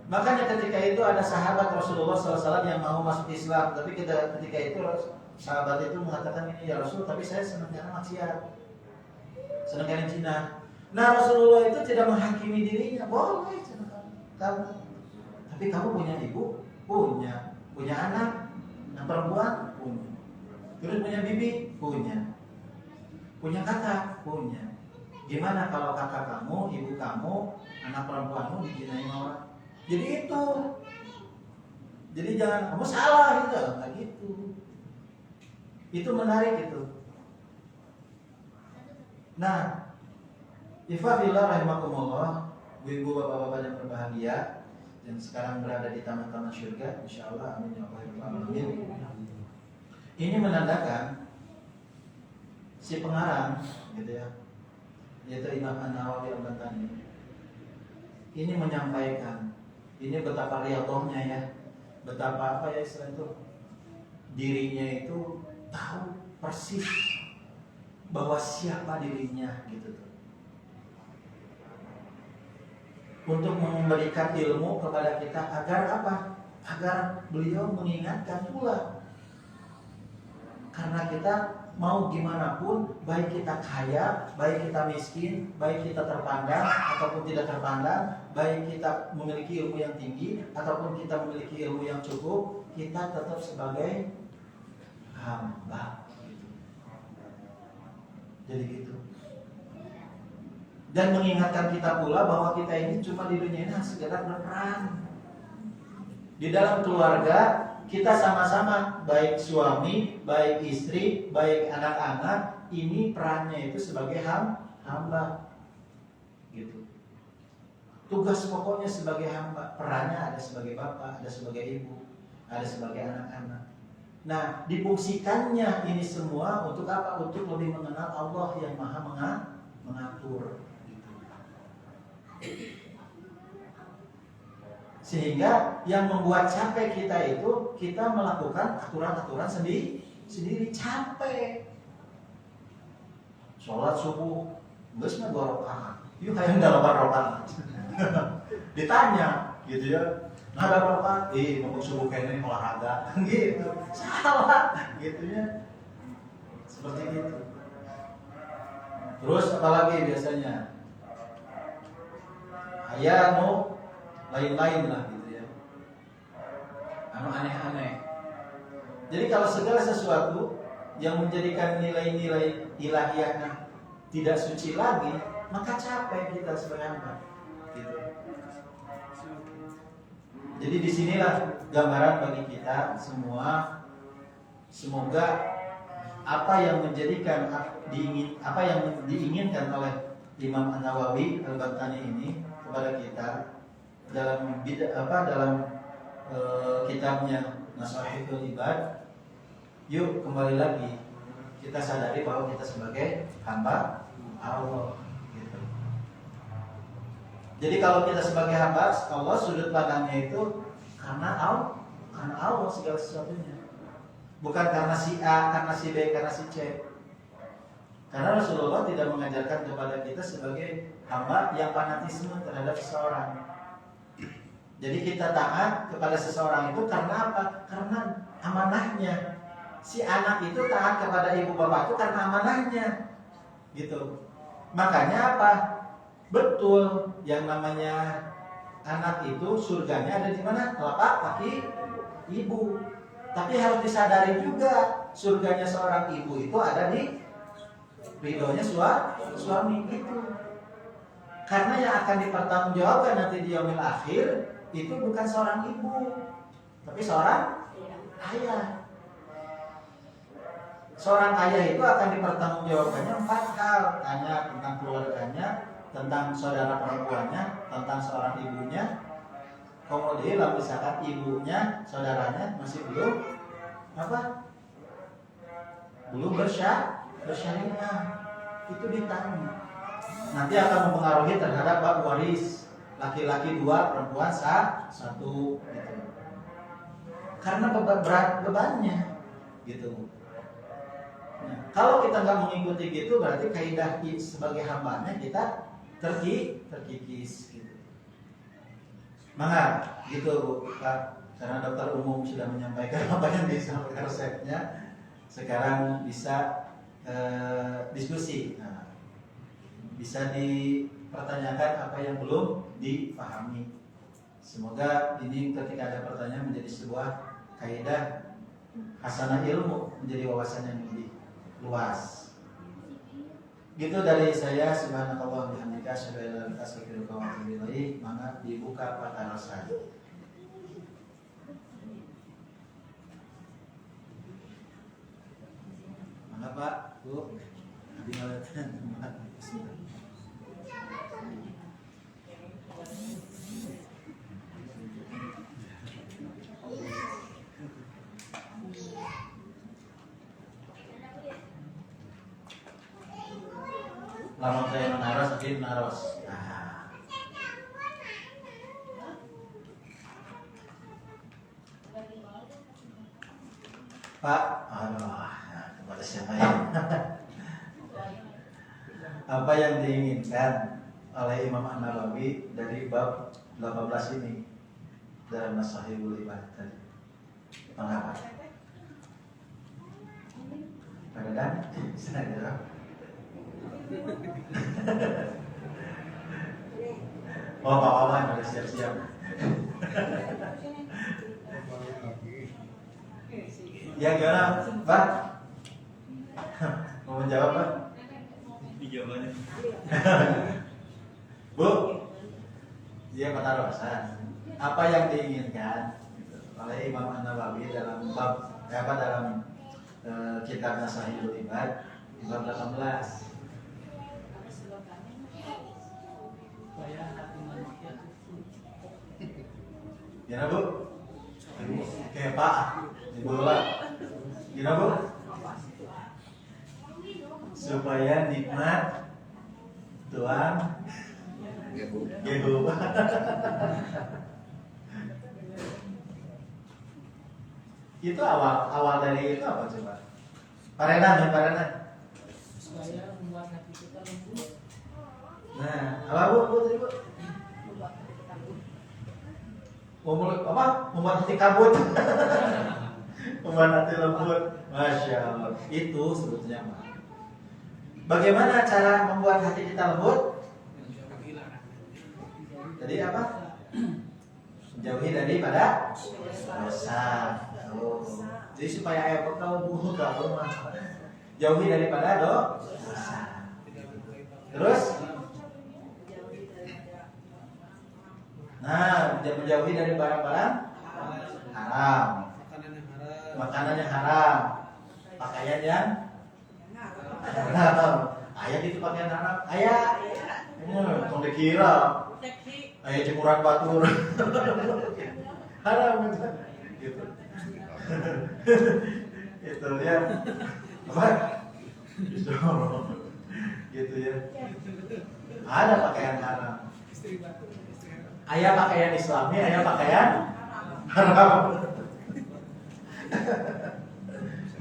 Makanya ketika itu ada sahabat Rasulullah SAW yang mau masuk Islam, tapi ketika itu sahabat itu mengatakan, ini ya Rasul, tapi saya senang karena maksiat, senang karena zina. Nah Rasulullah itu tidak menghakimi dirinya, boleh kamu, tapi kamu punya ibu, punya anak, perempuan, punya, punya bibi, punya kakak, punya. Gimana kalau kakak kamu, ibu kamu, anak perempuanmu dijinain orang? Jadi itu. Jadi jangan kamu salah gitu, enggak gitu. Itu menarik itu. Nah, ifadillah rahimakumullah, ibu bapak-bapak yang berbahagia yang sekarang berada di taman-taman surga, insyaallah amin ya rabbal alamin. Ini menandakan si pengarang gitu ya, yaitu Imam An-Nawawi Al-Bantani. Ini menyampaikan, ini betapa riyadhahnya ya, betapa apa ya istilah itu, dirinya itu tahu persis bahwa siapa dirinya gitu tuh. Untuk memberikan ilmu kepada kita agar apa? Agar beliau mengingatkan pula. Karena kita mau gimana pun, baik kita kaya, baik kita miskin, baik kita terpandang ataupun tidak terpandang, baik kita memiliki ilmu yang tinggi ataupun kita memiliki ilmu yang cukup, kita tetap sebagai hamba. Jadi gitu. Dan mengingatkan kita pula bahwa kita ini cuma di dunia ini sekedar berperan. Di dalam keluarga kita sama-sama, baik suami, baik istri, baik anak-anak, ini perannya itu sebagai hamba. Gitu. Tugas pokoknya sebagai hamba, perannya ada sebagai bapak, ada sebagai ibu, ada sebagai anak-anak. Nah, difungsikannya ini semua untuk apa? Untuk lebih mengenal Allah yang Maha mengatur. Sehingga yang membuat capek kita itu kita melakukan aturan-aturan sendiri capek. Sholat subuh geus mah 2 rakaat. Yuk hayang 8 rakaat. Ditanya gitu ya. Nah, 8 rakaat, mau subuh kayaknya olahraga gitu. Salah gitu ya. Seperti itu. Terus apalagi biasanya? Aya nu lain-lain lah gitu ya. Anu aneh-aneh. Jadi kalau segala sesuatu yang menjadikan nilai-nilai ilahiyahnya tidak suci lagi, maka capek kita sebagai hamba. Gitu. Jadi disinilah gambaran bagi kita semua. Semoga apa yang diinginkan oleh Imam An-Nawawi Al-Battani ini kepada kita dalam kitabnya Nashihul Ibad. Yuk kembali lagi kita sadari bahwa kita sebagai hamba Allah gitu. Jadi kalau kita sebagai hamba Allah, sudut pandangnya itu karena Allah segala sesuatunya. Bukan karena si A, karena si B, karena si C. Karena Rasulullah tidak mengajarkan kepada kita sebagai hamba yang fanatisme terhadap seseorang. Jadi kita taat kepada seseorang itu karena apa? Karena amanahnya. Si anak itu taat kepada ibu bapak itu karena amanahnya. Gitu. Makanya apa? Betul yang namanya anak itu surganya ada di mana? Telapak kaki ibu. Tapi harus disadari juga surganya seorang ibu itu ada di ridhonya suami itu. Karena yang akan dipertanggungjawabkan nanti di yaumil akhir itu bukan seorang ibu, tapi seorang ayah. Seorang ayah itu akan dipertanggungjawabkannya 4 hal. Tanya tentang keluarganya, tentang saudara perempuannya, tentang seorang ibunya. Kemudian kalau misalkan ibunya, saudaranya masih belum bersyariah, itu ditanya. Nanti akan mempengaruhi terhadap bab waris. Laki-laki 2, perempuan 1 gitu. Karena berat bebannya gitu. Nah, kalau kita nggak mengikuti gitu, berarti kaidah sebagai hambanya kita terkikis gitu. Maka gitu Pak, karena dokter umum sudah menyampaikan apa yang disampaikan resepnya, sekarang bisa diskusi. Nah, bisa dipertanyakan apa yang belum dipahami. Semoga ini ketika ada pertanyaan menjadi sebuah kaidah hasanah ilmu, menjadi wawasan yang lebih luas. Gitu dari saya. Subhanakallah bihamdika asyhadu an la ilaha illa anta astaghfiruka wa atubu ilaik. Maka dibuka patarasan. Mangga Pak, Bu. Bismillah. Lama saya menaros, tapi menaros. Pak, kepada siapa ya? Apa yang diinginkan oleh Imam An-Nawawi dari bab 18 ini dalam Nashihul Ibad tadi? Mengapa? Pada dan saya jawab. Oh, Pak Wawan udah siap-siap. Ya gimana, Pak? Mau menjawab, Pak? Jawabannya. Bu, dia patarosan. Apa yang diinginkan oleh Imam An-Nawawi dalam bab dalam kitab Nashihul Ibad bab 18? Gimana Bu? Kayak Pak dibola. Gimana Bu? Supaya nikmat Tuhan Gebu. Gitu. Itu awal dari itu apa coba? Parenan. Supaya membuat hati kita lembut. Nah, apa bu tadi bu? Membuat hati kita lembut. Membuat hati kabut. Membuat hati lembut. Masya Allah. Itu sebetulnya mah. Bagaimana cara membuat hati kita lembut? Jadi apa? Jauhi daripada dosa. Oh. Jadi supaya ayat kau buka rumah. Jauhi daripada dosa. Terus? Nah, menjauhi dari barang-barang haram. Makanan yang haram. Pakaian yang haram. Ayah itu pakaian haram. Ayah. Tong dikira. Ayah jemuran batur. Haram gitu. Itu ya. Apa? Gitu ya. Ada pakaian haram. Ayah pakaian Islami, ayah pakaian haram.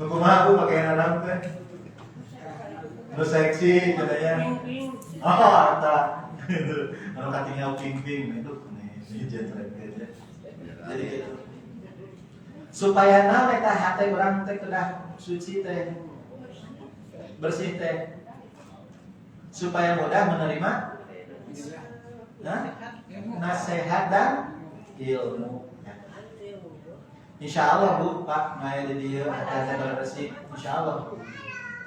Kumaha aku pakaian haram teh? Nu seksi katanya. Oh, eta. Anu katinggal ping-ping itu nih jentrek aja. Jadi gitu. Supaya na eta hate urang teh kedah suci teh. Bersih teh. Supaya mudah menerima nasihat dan ilmu. Insya Allah bu, Pak, Maya di dia ada bersih. Insya Allah.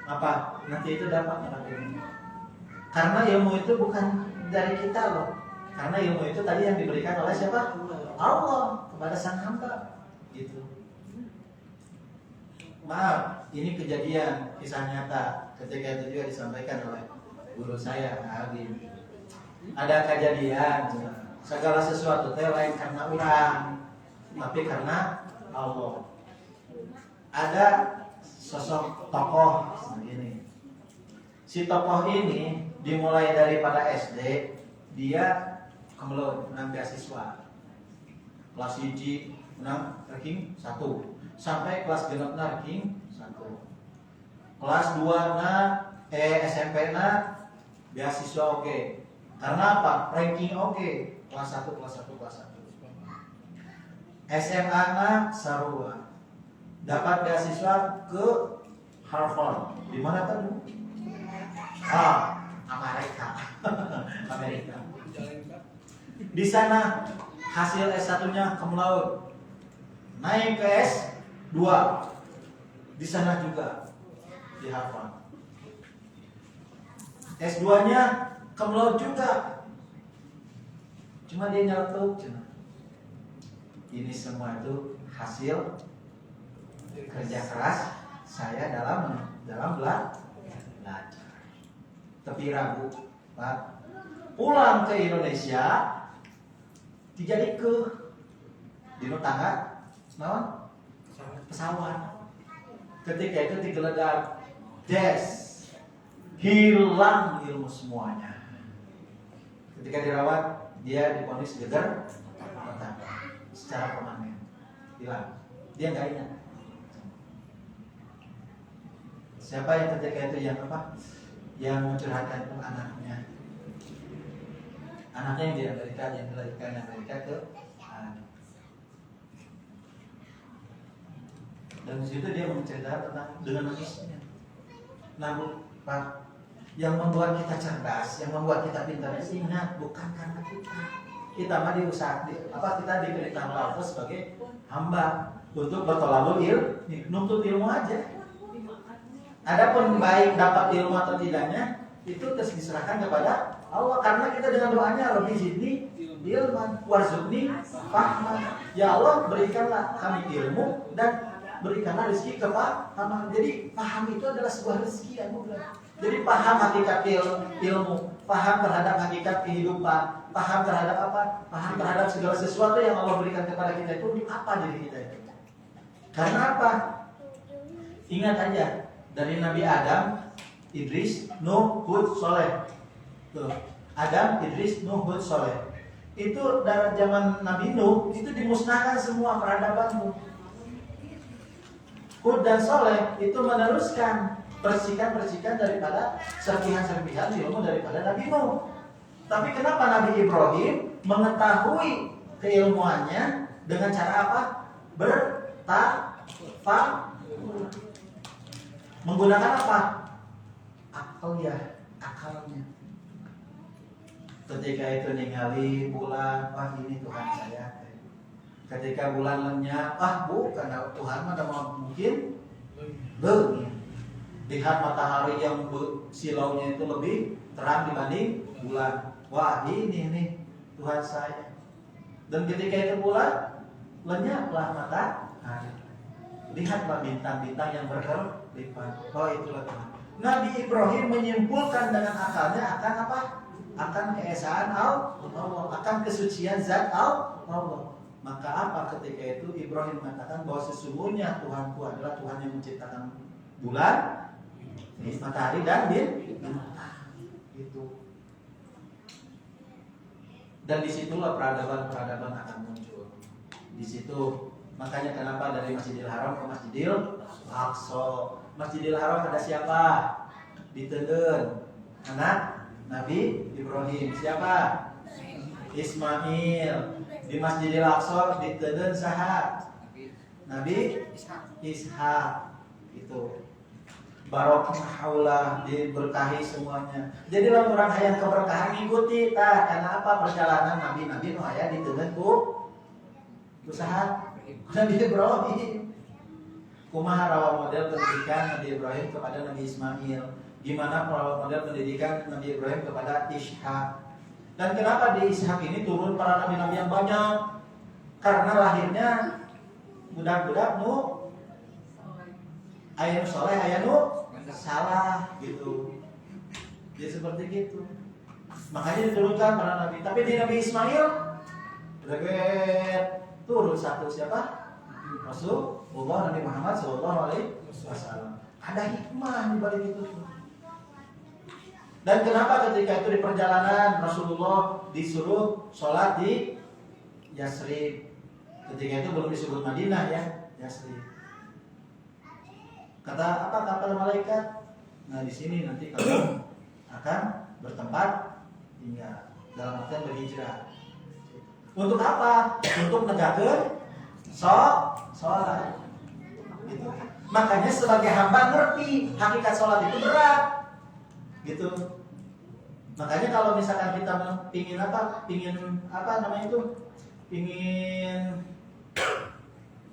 Apa? Nanti itu dapat ilmu. Karena ilmu itu bukan dari kita loh. Karena ilmu itu tadi yang diberikan oleh siapa? Allah kepada sang hamba. Gitu. Maaf, ini kejadian kisah nyata. Ketika itu juga disampaikan oleh guru saya, Abi. Ada kejadian, segala sesuatu teh lain karena orang, tapi karena Allah. Ada sosok tokoh begini. Si tokoh ini dimulai daripada SD, dia kemelut menang beasiswa. Kelas 1 menang ranking 1, sampai kelas genep ranking 1. Kelas 2 SMP beasiswa oke. Karena apa? Ranking oke. Kelas 1. SMA sarua. Dapat beasiswa ke Harvard. Di mana tadi? Amerika. Di sana hasil S1-nya cum laude. Naik ke S2. Di sana juga di Harvard. S2-nya cum laude juga. Cuma dia nyeletuk cina. Ini semua itu hasil kerja keras saya dalam belajar. Tapi ragu, Pak. Pulang ke Indonesia dijadi ke dino tangga naon? Pesawat. Ketika itu digeledak des, hilang ilmu semuanya. Ketika dirawat dia divonis geger otak secara permanen, hilang. Dia nggak ingat. Siapa yang ketika itu yang apa? Yang mencurhatkan itu anaknya. Anaknya yang di Amerika, yang dilahirkan di Amerika ke dan di situ dia menceritakan tentang dengan nangisnya. Namun Pak, yang membuat kita cerdas, yang membuat kita pintar, ingat bukan karena kita mah kita diperintahkan Allah sebagai hamba untuk bertolabul nuntut ilmu aja. Adapun baik dapat ilmu atau tidaknya itu terus diserahkan kepada Allah, karena kita dengan doanya Rabbi zidni ilman warzuqni fahman. Ya Allah, berikanlah kami ilmu dan berikanlah rezeki kepaham. Jadi paham itu adalah sebuah rezeki anugerah. Jadi paham hakikat ilmu, paham terhadap hakikat kehidupan, paham terhadap apa? Paham terhadap segala sesuatu yang Allah berikan kepada kita itu apa diri kita itu. Karena apa? Ingat aja, dari Nabi Adam, Idris, Nuh, Hud, Soleh. Tuh. Adam, Idris, Nuh, Hud, Soleh. Itu dari zaman Nabi Nuh itu dimusnahkan semua peradaban Nuh. Hud dan Soleh itu meneruskan percikan-percikan daripada serpihan-serpihan ilmu daripada Nabi Nuh. Tapi kenapa Nabi Ibrahim mengetahui keilmuannya dengan cara apa? Menggunakan apa? Akalnya. Ketika itu ningali bulan, wah ini Tuhan saya. Ketika bulan lenyap, bukan Tuhan mana mungkin lenyap. Lihat matahari yang silaunya itu lebih terang dibanding bulan. Wah ini Tuhan saya. Dan ketika itu bulan lenyaplah matahari. Lihatlah bintang-bintang yang berkelipat. Oh itulah Tuhan. Nabi Ibrahim menyimpulkan dengan akalnya akan apa? Akan keesaan Allah, akan kesucian zat Allah. Maka apa ketika itu Ibrahim mengatakan bahwa sesungguhnya Tuhanku adalah Tuhan yang menciptakan bulan, matahari dan bintang. Itu. Dan disitulah peradaban akan muncul. Di situ makanya kenapa dari Masjidil Haram ke Masjidil Aqsa. Masjidil Haram ada siapa? Ditenggen anak Nabi Ibrahim. Siapa? Ismail. Di Masjidil Aqsa ditenggen saha? Nabi Ishak. Itu barokah haulah, diberkahi semuanya. Jadi lamun orang hayang keberkahan ngikuti karena apa? Perjalanan nabi-nabi nu aya ditenggen ku saha? Nabi Ibrahim. Kumaha rawa model pendidikan Nabi Ibrahim kepada Nabi Ismail? Gimana rawa model pendidikan Nabi Ibrahim kepada Ishak? Dan kenapa di Ishak ini turun para nabi-nabi yang banyak? Karena lahirnya budak-budak nu aya nu saleh, aya nu salah gitu. Jadi seperti gitu. Makanya diturunkan para nabi. Tapi di Nabi Ismail turun satu siapa? Rasulullah Nabi Muhammad SAW. Ada hikmah di balik itu. Dan kenapa ketika itu di perjalanan Rasulullah disuruh sholat di Yasrib? Ketika itu belum disebut Madinah ya, Yasrib. Kata apa kata malaikat? Nah di sini nanti kamu akan bertempat tinggal, dalam artian berhijrah. Untuk apa? Untuk menegakkan sholat. Gitu. Makanya sebagai hamba ngerti hakikat sholat itu berat. Gitu. Makanya kalau misalkan kita pingin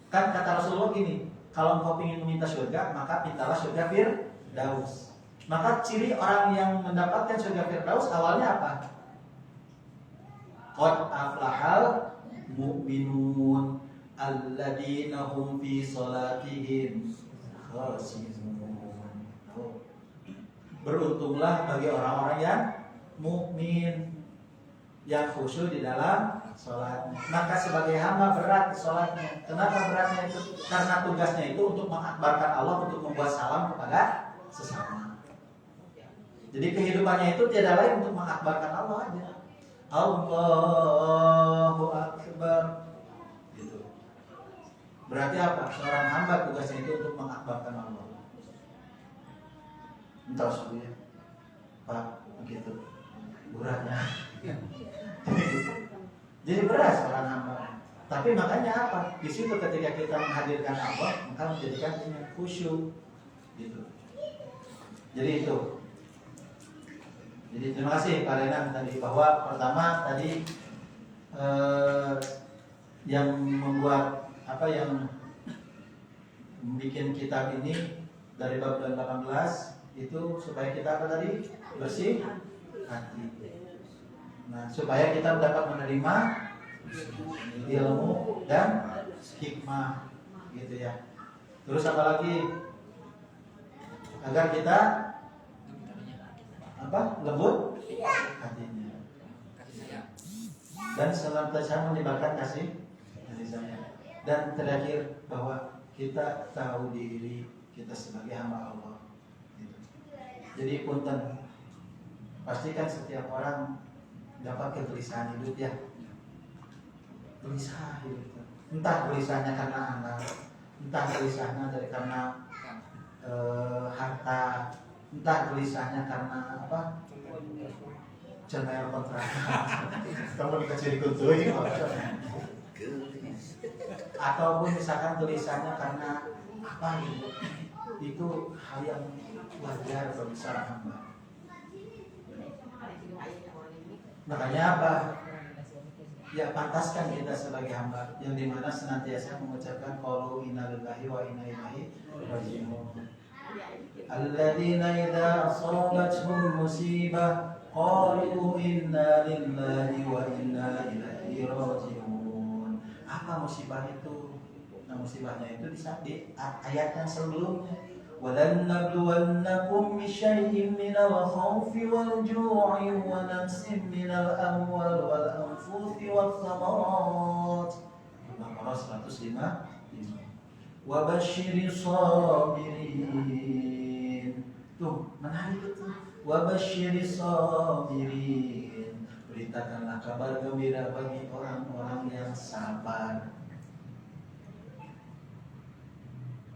kan kata Rasulullah gini, kalau engkau ingin meminta surga, maka mintalah surga Firdaus. Maka ciri orang yang mendapatkan surga Firdaus awalnya apa? Qad aflahal mu'minun alladzina hum fi salatihim khashi'un. Beruntunglah bagi orang-orang yang mukmin yang khusyuk di dalam sholatnya. Maka sebagai hamba berat sholatnya. Kenapa beratnya itu? Karena tugasnya itu untuk mengakbarkan Allah, untuk membuat salam kepada sesama. Jadi kehidupannya itu tiada lain untuk mengakbarkan Allah aja. Allahu Akbar. Gitu. Berarti apa? Seorang hamba tugasnya itu untuk mengakbarkan Allah. Entah sudah, Pak, begitu beratnya. Jadi berat seorang hamba. Tapi makanya apa? Di situ ketika kita menghadirkan Allah, maka menjadikan khusyuk, gitu. Jadi itu. Jadi terima kasih Pak Renang tadi bahwa pertama tadi yang membuat yang bikin kitab ini dari bab 18 itu supaya kita apa tadi? Bersih hati. Nah, supaya kita dapat menerima ilmu dan hikmah gitu ya. Terus apa lagi? Agar kita lembut hatinya. Dan senantiasa menyebarkan kasih sayang. Dan terakhir bahwa kita tahu diri kita sebagai hamba Allah. Jadi punten, pastikan setiap orang dapat kegelisahan hidup ya. Gelisah hidup. Entah gelisahnya karena anak, entah gelisahnya dari karena harta, entah gelisahnya karena apa? Jangan kontrakan. Kamu dikasih dikuntui ataupun misalkan gelisahnya karena apa gitu. Itu hal yang wajar bagi seorang hamba. Makanya apa? Ya pantaskan kita sebagai hamba yang dimana senantiasa mengucapkan qaulu inna lillahi wa inna ilaihi raji'un. Alladzina idza asabatuhum musibah qalu inna lillahi wa inna ilaihi raji'un. Apa musibah itu? Nah, musibahnya itu di ayat yang sebelumnya. وَلَنَّبْلُوَنَّكُمْ بِشَيْءٍ مِّنَ الْخَوْفِ وَالْجُوعِ وَنَقْصٍ مِّنَ الْأَمْوَالِ وَالْأَنفُسِ وَالثَّمَرَاتِ. Al-Baqarah 105. وَبَشِّرِ الصَّابِرِينَ. Tuh, menarik itu. وَبَشِّرِ الصَّابِرِينَ. Beritakanlah kabar gembira bagi orang-orang yang sabar.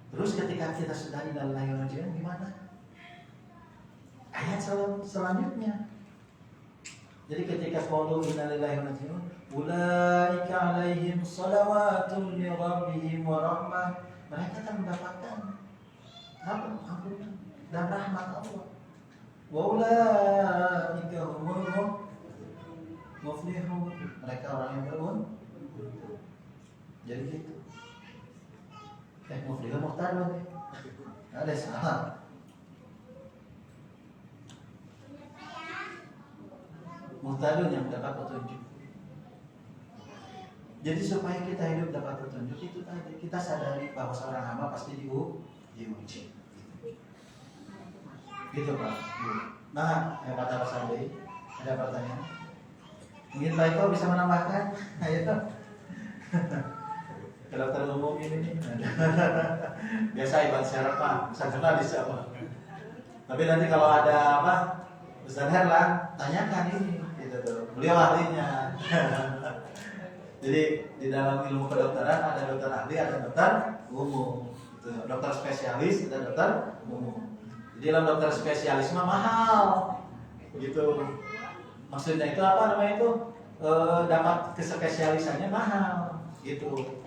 Terus ketika kita sudah innalillahi wa inna ilaihi raji'un gimana? Ayat selanjutnya. Jadi ketika qalu innalillahi wa inna ilaihi raji'un, ulaika 'alaihim shalawatun min rabbihim wa rahmah. Mereka akan mendapatkan ampunan dan rahmat Allah. Wa ulaika humul muflihun. Mereka orang yang beruntung. Jadi gitu. Muflihun muhtadun. Ada salah. Muhtadun yang dapat petunjuk. Jadi supaya kita hidup dapat petunjuk itu tadi kita sadari bahwa seorang hamba pasti diuji. Gitu Pak. Nah, Pak Tawasandi, ada pertanyaan? Mungkin Pak Eko bisa menambahkan? Ayo Pak. Dokter umum ini biasa Iban Serap Pak, bisa kenal di siapa. Tapi nanti kalau ada apa, Ustaz Herlan tanyakan ini, gitu tuh. Beliau ahlinya. Jadi di dalam ilmu kedokteran ada dokter ahli, ada dokter umum. Gitu. Dokter spesialis, ada dokter umum. Jadi dalam dokter spesialis mah mahal, gitu. Maksudnya itu apa namanya itu? Dapat kespesialisannya mahal, gitu.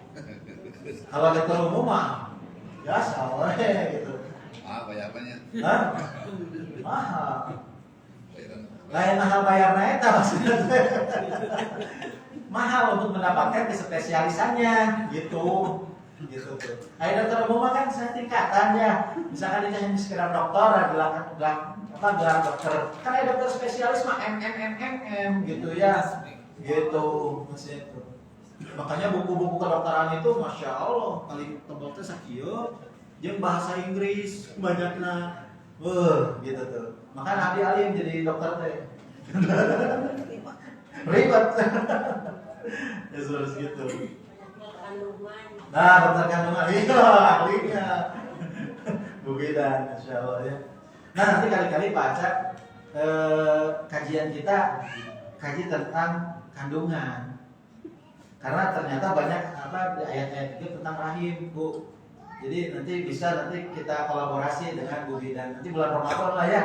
Kalau dokter umum mah biasa gitu. Bayarnya? Hah? Mahal. Lain mahal bayarnya itu maksudnya. Mahal untuk mendapatkan kespesialisannya gitu. Gitu tuh. Ayo dokter umum kan setingkatan ya. Misalkan dia hanya sekedar dokter, gelar dokter. Kan ada dokter spesialis mah MM gitu ya. Gitu maksudnya itu. Makanya buku-buku kedokteran itu Masya Allah paling tebal teh sakieu jeung bahasa Inggris banyakna. Gitu tuh. Makanya Abi Alim jadi dokter teh. Ribet. Ya harus gitu. Nah, dokter kandungan itu ahlinya. Bu Bidan, Masya Allah ya. Nah, nanti kali-kali Pak Acak kajian kita kaji tentang kandungan. Karena ternyata banyak apa ayat-ayat itu tentang rahim, Bu. Jadi nanti kita kolaborasi dengan Bu Bidan. Nanti bulan Ramadan lah ya.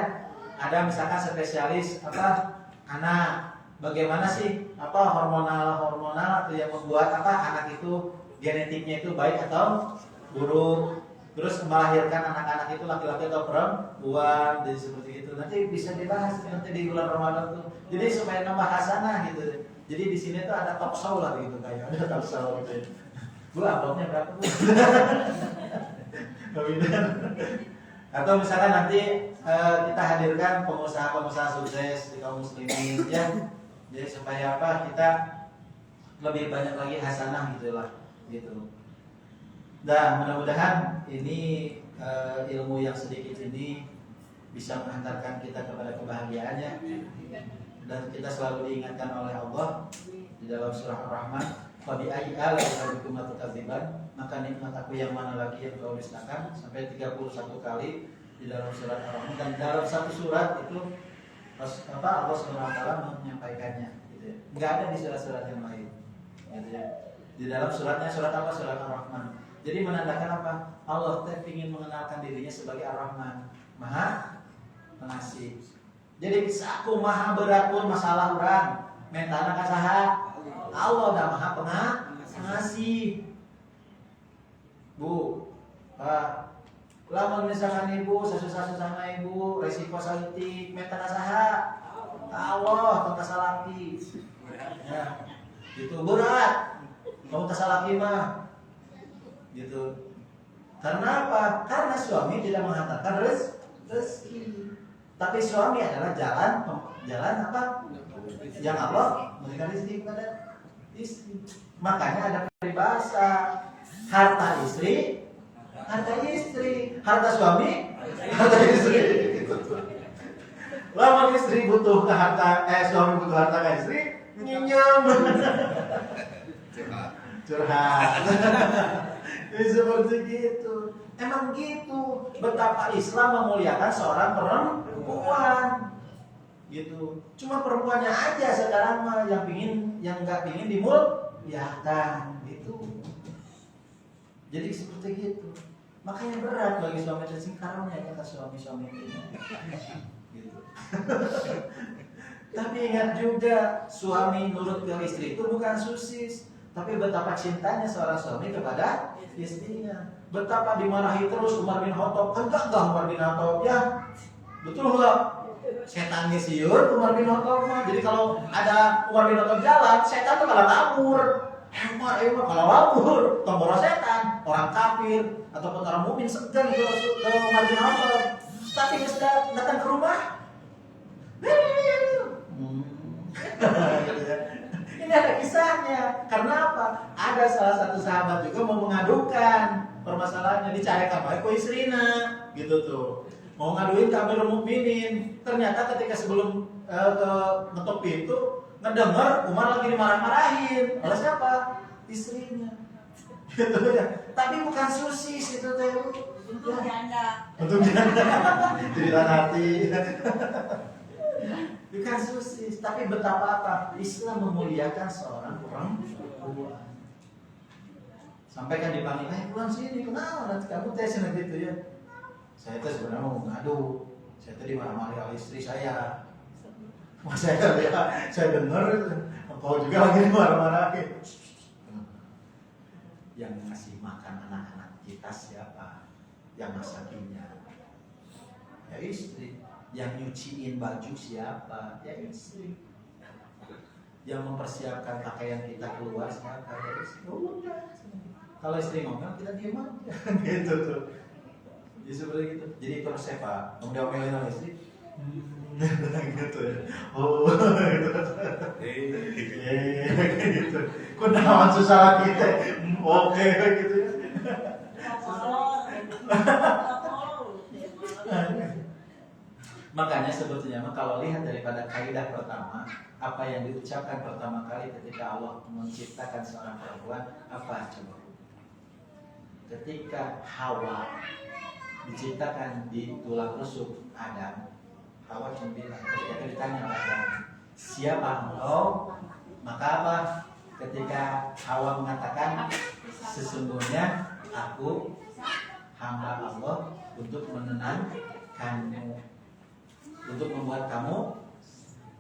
Ada misalkan spesialis apa anak. Bagaimana sih apa hormonal atau yang membuat apa anak itu genetiknya itu baik atau buruk. Terus melahirkan anak-anak itu laki-laki atau perempuan, jadi seperti itu. Nanti bisa dibahas nanti di bulan Ramadan tuh. Jadi supaya nambah hasanah gitu. Jadi di sini tuh ada talk show lah gitu kayak ada talk show gitu. Bu amplopnya berapa Bu? Atau misalkan nanti kita hadirkan pengusaha-pengusaha sukses di kaum muslimin ya. Jadi supaya apa kita lebih banyak lagi hasanah gitulah gitu. Dan mudah-mudahan ini ilmu yang sedikit ini bisa mengantarkan kita kepada kebahagiaannya. Dan kita selalu diingatkan oleh Allah di dalam surah Ar-Rahman, "Fa bi ayyi ala'i rabbikum tukadziban?" Maka nikmat aku yang mana lagi yang kau dustakan, sampai 31 kali di dalam surat Ar-Rahman. Dan dalam satu surat itu Allah SWT menyampaikannya. ya. Nggak ada di surat-surat yang lain. Gitu ya. Di dalam suratnya surat apa? Surat Ar-Rahman. Jadi menandakan apa? Allah teh ingin mengenalkan dirinya sebagai Ar-Rahman, Maha Pengasih. Jadi aku maha berat pun masalah orang, mentana kasaha. Allah udah Maha Pengasih. Bu, Pak, lamun misalkan ibu susah-susah ibu, resiko saeutik, mentana saha? Allah, tong kasalaki. Ya, gitu berat. Kamu kasalaki mah. Gitu. Karena apa? Karena suami tidak menghantarkan rezeki. Tapi suami adalah jalan apa? Yang Allah memberikan rezeki kepada istri. Makanya ada peribahasa, harta istri, harta suami, harta istri. Lama istri butuh ke harta, suami butuh harta ke istri, nyinyam. Curhat. Ini seperti gitu. Emang gitu. Betapa Islam memuliakan seorang perempuan. Gitu. Cuma perempuannya aja sekarang mah yang nggak pingin dimuliakan. Gitu. Jadi seperti gitu. Makanya berat bagi suami dan istri karunia kata suami-suami ini. Gitu. Tapi ingat juga suami nurut ke istri itu bukan susis. Tapi betapa cintanya seorang suami kepada istrinya. Betapa dimarahi terus Umar bin Khattab. Enggak Umar bin Khattab ya. Betul enggak? Setan siur Umar bin Khattab mah. Jadi kalau ada Umar bin Khattab jalan, setan tuh kalah kabur. Umar kalau kabur, tombol setan, orang kafir ataupun orang mukmin segan ke Umar bin Khattab. Tapi sudah datang ke rumah. Ini ada kisahnya. Karena apa? Ada salah satu sahabat juga mau mengadukan permasalahannya, dicarekan baik ku istrina, gitu tuh. Mau ngaduin ke Amirul Mukminin. Ternyata ketika sebelum ngetok pintu, ngedenger Umar lagi dimarah-marahin. Oleh siapa? Istrinya. Gitu ya. Tapi bukan susis itu teh. Untuk janda. Untuk janda. Jadilah hati. Bukan susis, tapi betapa apa? Islam memuliakan seorang perempuan. Sampai kan dipanggil, pulang sini, kenapa? Nanti kamu tes gitu ya. Saya tuh sebenarnya mau ngadu. Saya tadi marah-marah oleh istri saya. Mas saya dengar, kau juga lagi marah-marahin. Yang ngasih makan anak-anak kita siapa? Yang masakinya? Ya istri. Yang nyuciin baju siapa? Ya istri. Yang mempersiapkan pakaian kita keluar siapa? Ya istri. Udah. Kalau istri ngomong kita diam aja. Gitu tuh. Jadi seperti gitu. Jadi terus siapa? Ngomel-ngomelin sama istri. Gitu ya. Oh, gitu. Kok dapat susah kita? Oke, gitu ya. Makanya sebetulnya kalau lihat daripada kaidah pertama, apa yang diucapkan pertama kali ketika Allah menciptakan seorang perempuan, apa coba? Ketika Hawa diciptakan di tulang rusuk Adam, Hawa cuma bilang, ketika ditanya oleh Adam, siapa engkau? Maka apa? Ketika Hawa mengatakan, sesungguhnya aku hamba Allah untuk menenangkanmu, untuk membuat kamu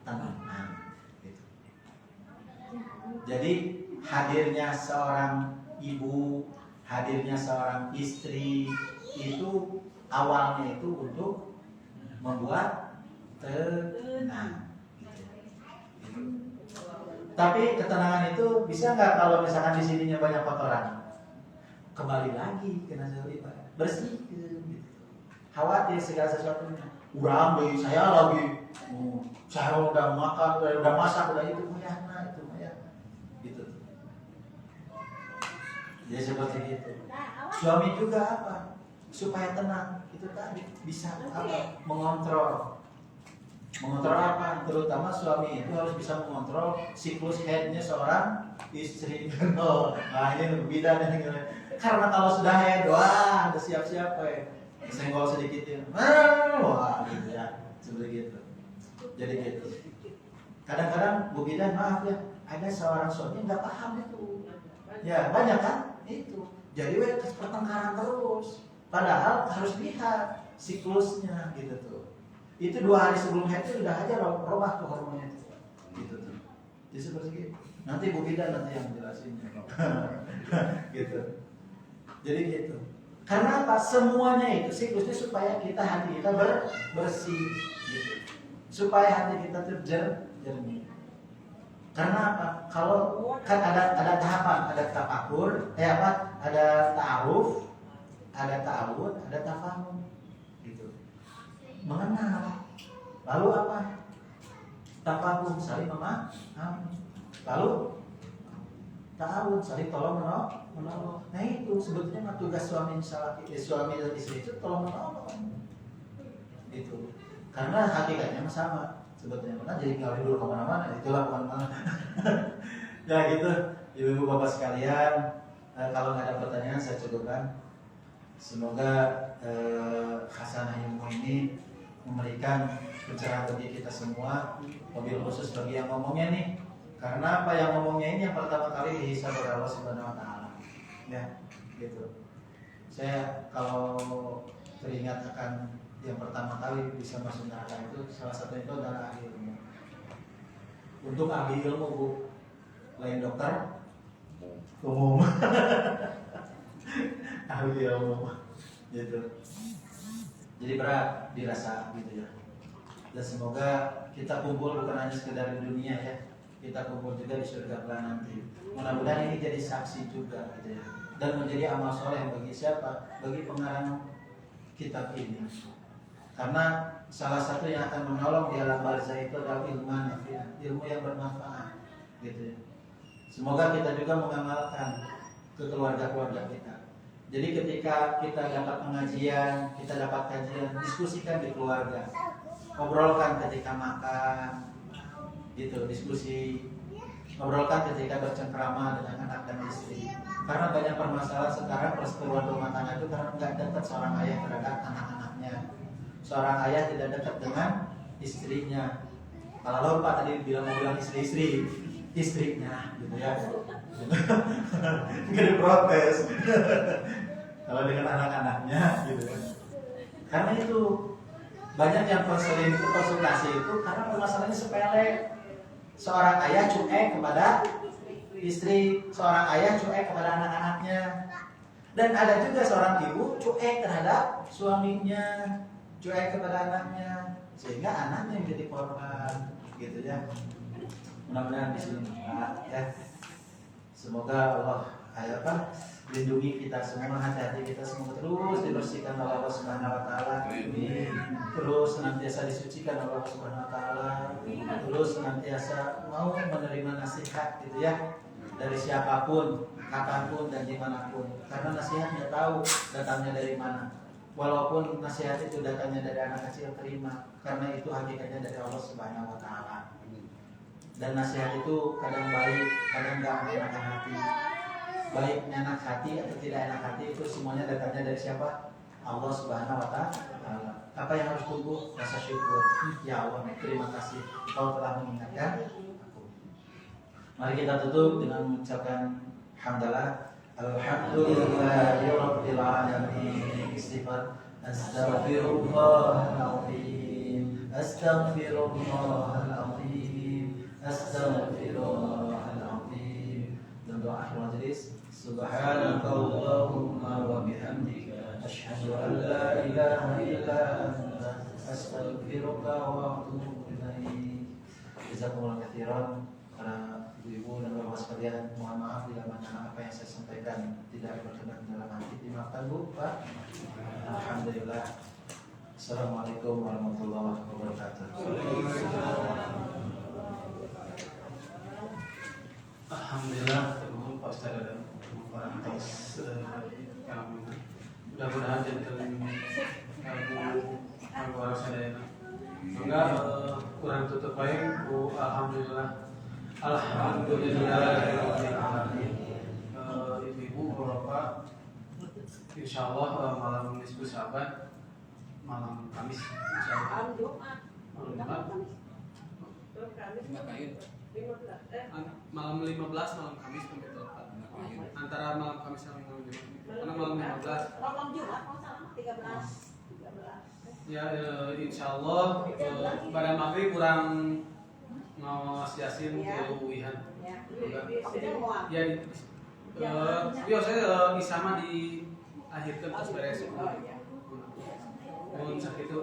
tenang. Gitu. Jadi hadirnya seorang ibu, hadirnya seorang istri itu awalnya itu untuk membuat tenang. Gitu. Tapi ketenangan itu bisa nggak kalau misalkan di sininya banyak kotoran? Kembali lagi ke nazari bersihkan. Gitu. Khawatir segala sesuatunya. Urang deh, saya lagi, saya udah makan, udah masak, udah itu ya, itu ya, gitu. Jadi seperti itu. Suami juga apa? Supaya tenang, itu tadi bisa apa? Mengontrol apa? Terutama suami itu harus bisa mengontrol siklus headnya seorang istri. Nah ini beda nih. Karena kalau sudah head, wah, udah siap-siap senggol sedikit ya, wah gitu ya, seperti gitu. Jadi gitu. Kadang-kadang Bu Bidan maaf ya, ada seorang suami nggak paham itu. Ya banyak kan itu. Jadi pertengkaran terus. Padahal harus lihat siklusnya gitu tuh. Itu 2 hari sebelum haid itu udah aja robah tuh hormonnya itu. Gitu tuh. Jadi seperti itu. Nanti Bu Bidan nanti yang jelasinnya. Gitu. Jadi gitu. Karena apa? Semuanya itu siklusnya supaya hati kita bersih gitu. Supaya hati kita jernih. Karena apa? Kalau kan ada tahapan, ada tafakur, ada ta'aruf, ada ta'awud, ada tafahum gitu. Mengenal. Lalu apa? Tafahum, saling memahami. Lalu ta'awud, saling tolong menolong. Nah itu sebetulnya tugas suami dan istri itu tolong menolong. Gitu. Karena hakikatnya sama. Sebetulnya mana jadi ngalih dulu kemana-mana, itulah kemana-mana. Ya gitu, ibu bapak sekalian, kalau nggak ada pertanyaan saya cukupkan. Semoga khasanah ilmu ini memberikan pencerahan bagi kita semua, mobil khusus bagi yang ngomongnya nih. Karena apa yang ngomongnya ini yang pertama kali dihisab oleh Allah Subhanahu Wa Taala. Ya, gitu. Saya kalau teringat akan yang pertama kali bisa masuk neraka itu salah satu itu adalah ahli ilmu. Untuk ahli ilmu Bu, lain dokter umum. Ahli ilmu gitu. Jadi berat dirasa gitu ya. Dan semoga kita kumpul bukan hanya sekedar di dunia ya, kita kumpul juga di surga kelak nanti. Mudah-mudahan ini jadi saksi juga gitu ya. Dan menjadi amal soleh bagi siapa? Bagi pengarang kitab ini. Karena salah satu yang akan menolong di alam barzah itu adalah ilmu yang bermanfaat gitu ya. Semoga kita juga mengamalkan ke keluarga-keluarga kita. Jadi ketika kita dapat pengajian, kita dapat kajian, diskusikan di keluarga. Obrolkan ketika makan gitu, diskusi. Obrolkan ketika bercengkrama dengan anak dan istri. Karena banyak permasalahan sekarang perseteruan rumah tangga itu karena nggak dekat seorang ayah terhadap anak-anaknya. Seorang ayah tidak dekat dengan istrinya. Kalau Pak tadi mau bilang istri-istri, istrinya gitu ya. Nggak diprotes. Kalau dengan anak-anaknya gitu ya. Karena itu banyak yang konsultasi itu karena permasalahannya sepele. Seorang ayah cuek kepada istri, seorang ayah cuek kepada anak-anaknya. Dan ada juga seorang ibu cuek terhadap suaminya, cuek kepada anaknya, sehingga anaknya yang jadi korban, gitu ya. Mudah-mudahan di sini, ya. Semoga Allah lindungi kita semua, hati-hati kita semua terus dibersihkan oleh Allah Subhanahu Wa Taala, terus senantiasa disucikan oleh Allah Subhanahu Wa Taala, terus senantiasa mau menerima nasihat, gitu ya, dari siapapun, kapanpun dan dimanapun. Karena nasihat nggak tahu datangnya dari mana. Walaupun nasihat itu datangnya dari anak kecil, terima, karena itu hakikatnya dari Allah Subhanahu Wa Taala. Dan nasihat itu kadang baik, kadang nggak menyenangkan hati. Baik enak hati atau tidak enak hati itu semuanya datangnya dari siapa? Allah Subhanahu Wa Taala. Apa yang harus tumbuh? Rasa syukur. Ya Allah, terima kasih Kau telah mengingatkan aku. Mari kita tutup dengan mengucapkan hamdalah. Alhamdulillahirabbil alamin. Istighfar. Astaghfirullahaladzim. Astaghfirullahaladzim. Astaghfirullahaladzim. Dan doa akhir majelis. Subhanakallahumma wa bihamdika asyhadu an la ilaha illa anta astaghfiruka wa atubu ilaik. Jazakumullah khairan para ibu-ibu dan bapak sekalian. Mohon maaf bila mana apa yang saya sampaikan tidak berkenan dalam hati, dimaafkan Bu, Pak. Alhamdulillah. Assalamualaikum warahmatullahi wabarakatuh. Alhamdulillah, terima Pak Ustaz dan atas kami. Mudah-mudahan jadi ilmu waras sadayana. Semoga kurang tutup baik Bu. Alhamdulillah. Alhamdulillahirabbil alamin. Ibu-ibu, Bapak, insyaallah malam Nisfu Syaban, malam Kamis insyaallah. Malam Jumat. Malam 15, malam Kamis sampai tepat. Antara malam Kamis sama malam Jumat. Karena malam 15. Malam Jumat, kalau salah 13. Ya, insya Allah pada maghrib kurang mau Yasin ke Wihan. Ya, biasanya isama diakhirkan terus beres. Mohon sakit itu.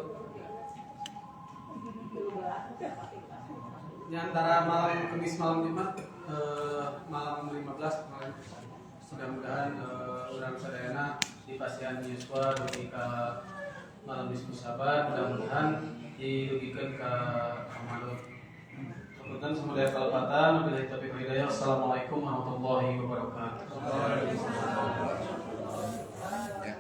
Ya, antara malam Kamis malam Jumat malam 15 kemarin mudah-mudahan orang sadayana di pasien Yuswa ketika malam diskusi sabar mudah-mudahan dirugikan ke Ramadan. Kemudian semua dari Al-Fatah, wabillahi taufiq wal hidayah. Assalamualaikum warahmatullahi wabarakatuh. Ya.